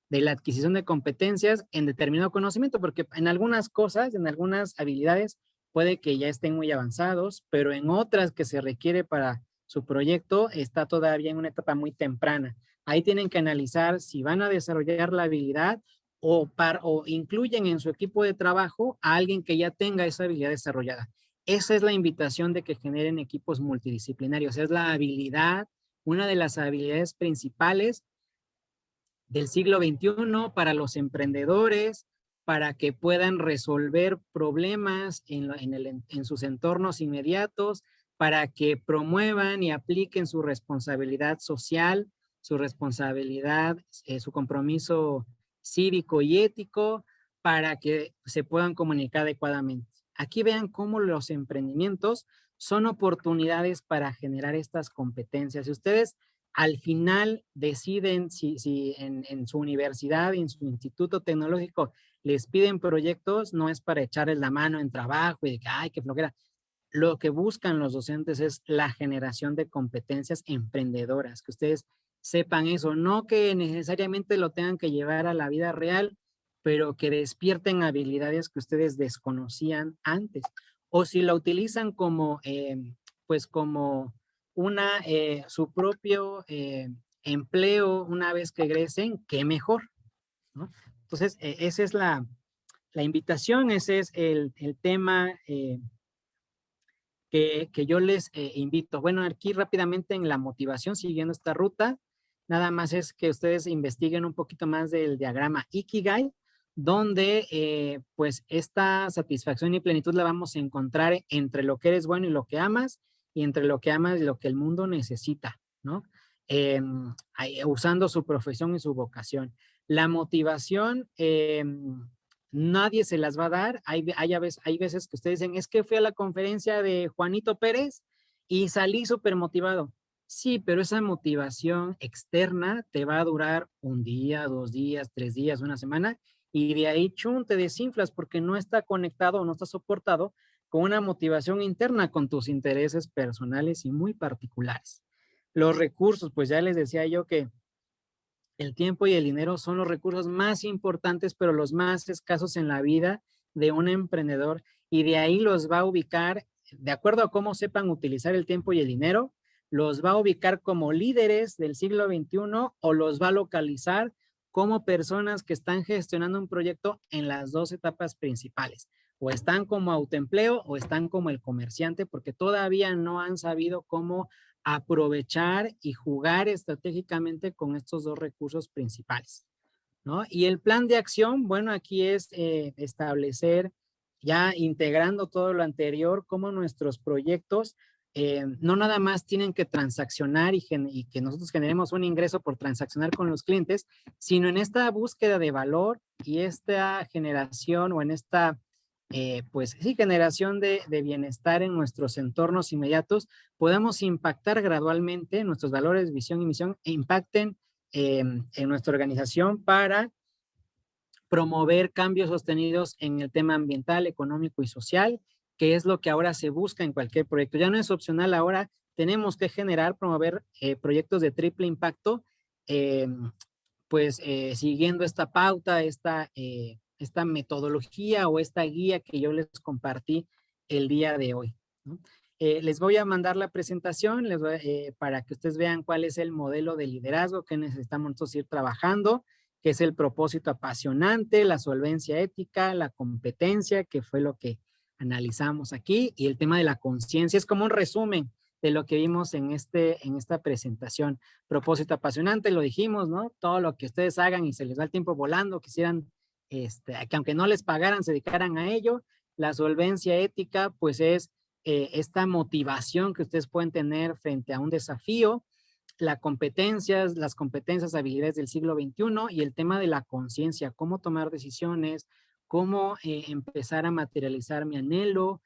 la adquisición de competencias en determinado conocimiento, porque en algunas cosas, en algunas habilidades, puede que ya estén muy avanzados, pero en otras que se requiere para su proyecto, está todavía en una etapa muy temprana. Ahí tienen que analizar si van a desarrollar la habilidad o incluyen en su equipo de trabajo a alguien que ya tenga esa habilidad desarrollada. Esa es la invitación de que generen equipos multidisciplinarios. Es la habilidad, una de las habilidades principales del siglo XXI para los emprendedores, para que puedan resolver problemas en sus entornos inmediatos, para que promuevan y apliquen su responsabilidad social, su responsabilidad, su compromiso cívico y ético, para que se puedan comunicar adecuadamente. Aquí vean cómo los emprendimientos son oportunidades para generar estas competencias. Si ustedes al final deciden si en su universidad, en su instituto tecnológico, les piden proyectos, no es para echarles la mano en trabajo y de que, ay, qué flojera. Lo que buscan los docentes es la generación de competencias emprendedoras, que ustedes sepan eso, no que necesariamente lo tengan que llevar a la vida real, pero que despierten habilidades que ustedes desconocían antes. O si lo utilizan como, pues como su propio empleo una vez que egresen, qué mejor, ¿no? Entonces, esa es la invitación, ese es el tema que yo les invito. Bueno, aquí rápidamente en la motivación, siguiendo esta ruta, nada más es que ustedes investiguen un poquito más del diagrama Ikigai, donde pues esta satisfacción y plenitud la vamos a encontrar entre lo que eres bueno y lo que amas, y entre lo que amas y lo que el mundo necesita, ¿no? Usando su profesión y su vocación. La motivación, nadie se las va a dar. Hay veces que ustedes dicen, es que fui a la conferencia de Juanito Pérez y salí súper motivado. Sí, pero esa motivación externa te va a durar un día, 2 días, 3 días, una semana, y de ahí, chum, te desinflas porque no está conectado o no está soportado con una motivación interna, con tus intereses personales y muy particulares. Los recursos, pues ya les decía yo que el tiempo y el dinero son los recursos más importantes, pero los más escasos en la vida de un emprendedor, y de ahí los va a ubicar, de acuerdo a cómo sepan utilizar el tiempo y el dinero, los va a ubicar como líderes del siglo XXI o los va a localizar como personas que están gestionando un proyecto en las dos etapas principales. O están como autoempleo o están como el comerciante, porque todavía no han sabido cómo aprovechar y jugar estratégicamente con estos dos recursos principales, ¿no? Y el plan de acción, bueno, aquí es establecer, ya integrando todo lo anterior, cómo nuestros proyectos no nada más tienen que transaccionar y que nosotros generemos un ingreso por transaccionar con los clientes, sino en esta búsqueda de valor y esta generación o en esta pues sí, generación de bienestar en nuestros entornos inmediatos, podemos impactar gradualmente nuestros valores, visión y misión, e impacten en nuestra organización para promover cambios sostenidos en el tema ambiental, económico y social, que es lo que ahora se busca en cualquier proyecto. Ya no es opcional, ahora tenemos que generar, promover proyectos de triple impacto, eh, pues siguiendo esta pauta, esta metodología o esta guía que yo les compartí el día de hoy, ¿no? Les voy a mandar la presentación para que ustedes vean cuál es el modelo de liderazgo que necesitamos nosotros ir trabajando, que es el propósito apasionante, la solvencia ética, la competencia, que fue lo que analizamos aquí, y el tema de la conciencia. Es como un resumen de lo que vimos en esta presentación. Propósito apasionante, lo dijimos, ¿no? Todo lo que ustedes hagan y se les va el tiempo volando, quisieran, que aunque no les pagaran, se dedicaran a ello. La solvencia ética, pues es esta motivación que ustedes pueden tener frente a un desafío. Las competencias, habilidades del siglo XXI, y el tema de la conciencia, cómo tomar decisiones, cómo empezar a materializar mi anhelo,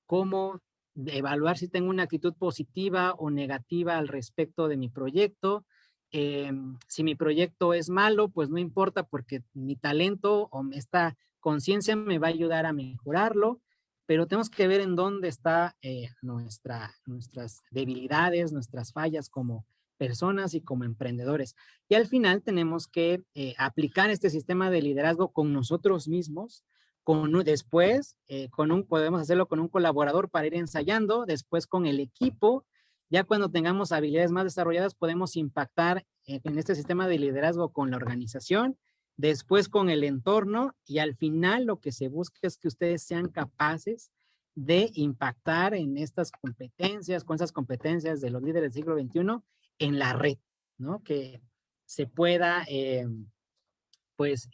cómo evaluar si tengo una actitud positiva o negativa al respecto de mi proyecto. Si mi proyecto es malo, pues no importa porque mi talento o esta conciencia me va a ayudar a mejorarlo, pero tenemos que ver en dónde están nuestras debilidades, nuestras fallas como personas y como emprendedores. Y al final tenemos que aplicar este sistema de liderazgo con nosotros mismos, después podemos hacerlo con un colaborador para ir ensayando, después con el equipo. Ya cuando tengamos habilidades más desarrolladas, podemos impactar en este sistema de liderazgo con la organización, después con el entorno, y al final lo que se busca es que ustedes sean capaces de impactar en estas competencias, con esas competencias de los líderes del siglo XXI en la red, ¿no? Que se pueda, pues,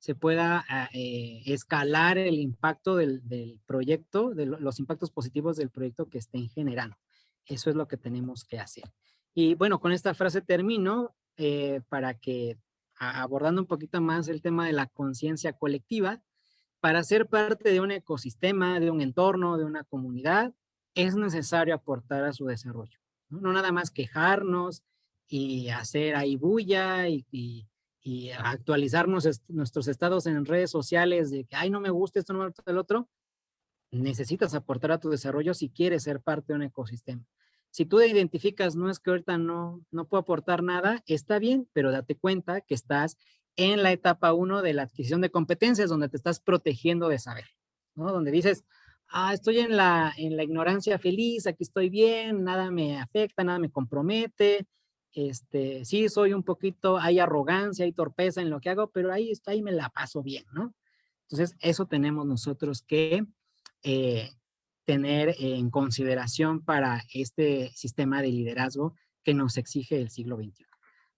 se pueda escalar el impacto del proyecto, los impactos positivos del proyecto que estén generando. Eso es lo que tenemos que hacer. Y bueno, con esta frase termino para que, abordando un poquito más el tema de la conciencia colectiva, para ser parte de un ecosistema, de un entorno, de una comunidad, es necesario aportar a su desarrollo. No nada más quejarnos y hacer ahí bulla y actualizar nuestros estados en redes sociales de que, ay, no me gusta esto, no me gusta el otro. Necesitas aportar a tu desarrollo si quieres ser parte de un ecosistema. Si tú te identificas, no es que ahorita no puedo aportar nada, está bien, pero date cuenta que estás en la etapa 1 de la adquisición de competencias, donde te estás protegiendo de saber, ¿no? Donde dices, estoy en la ignorancia feliz, aquí estoy bien, nada me afecta, nada me compromete, sí soy un poquito, hay arrogancia, hay torpeza en lo que hago, pero ahí me la paso bien, ¿no? Entonces, eso tenemos nosotros que tener en consideración para este sistema de liderazgo que nos exige el siglo XXI.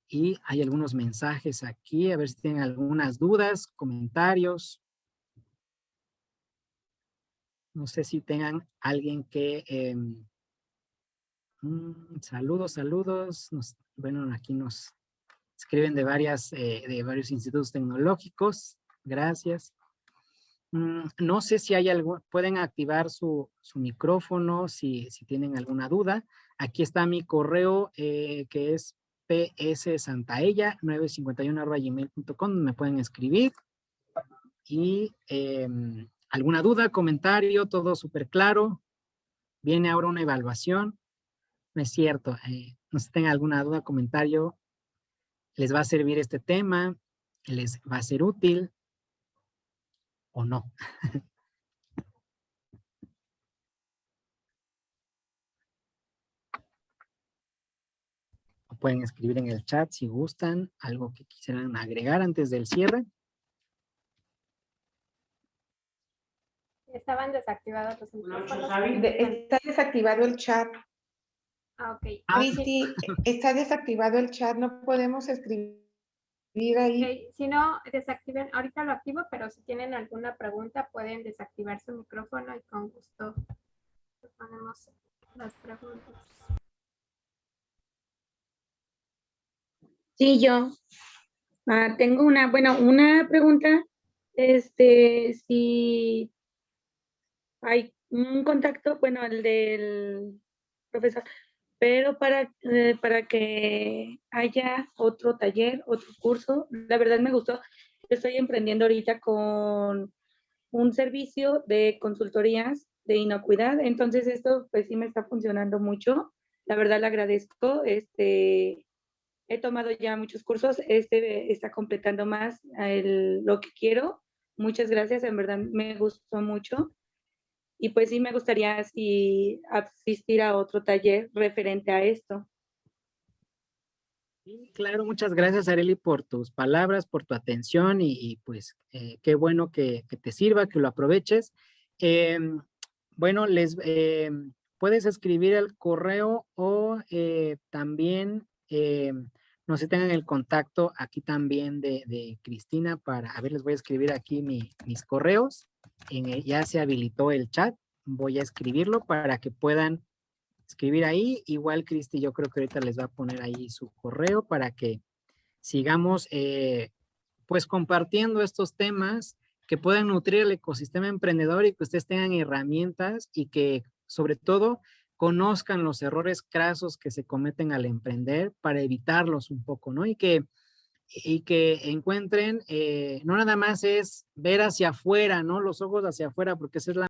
Y hay algunos mensajes aquí, a ver si tienen algunas dudas, comentarios. No sé si tengan alguien que... saludos. Bueno, aquí nos escriben de varios institutos tecnológicos. Gracias. No sé si hay algo, pueden activar su micrófono si tienen alguna duda. Aquí está mi correo que es pssantaella951@gmail.com, me pueden escribir. Y alguna duda, comentario, todo súper claro. Viene ahora una evaluación. No es cierto, no sé si tengan alguna duda, comentario, les va a servir este tema, les va a ser útil o no. Pueden escribir en el chat si gustan, algo que quisieran agregar antes del cierre. Estaban desactivados los micrófonos. Está desactivado el chat. Ok. Cristi, está desactivado el chat, no podemos escribir ahí. Okay. Si no, desactiven, ahorita lo activo, pero si tienen alguna pregunta pueden desactivar su micrófono y con gusto ponemos las preguntas. Sí, yo tengo una pregunta, si hay un contacto, bueno, el del profesor, pero para que haya otro taller, otro curso, la verdad me gustó. Estoy emprendiendo ahorita con un servicio de consultorías de inocuidad, entonces esto pues sí me está funcionando mucho. La verdad le agradezco, he tomado ya muchos cursos, está completando más lo que quiero. Muchas gracias, en verdad me gustó mucho. Y pues sí me gustaría asistir a otro taller referente a esto. Sí, claro, muchas gracias, Arely, por tus palabras, por tu atención y pues qué bueno que te sirva, que lo aproveches. Bueno, puedes escribir el correo o también, no sé, tengan el contacto aquí también de Cristina a ver, les voy a escribir aquí mis correos. Ya se habilitó el chat, voy a escribirlo para que puedan escribir ahí. Igual, Cristi, yo creo que ahorita les va a poner ahí su correo para que sigamos pues compartiendo estos temas que puedan nutrir el ecosistema emprendedor y que ustedes tengan herramientas y que sobre todo conozcan los errores crasos que se cometen al emprender para evitarlos un poco, ¿no? Y que encuentren, no nada más es ver hacia afuera, ¿no? Los ojos hacia afuera, porque esa es la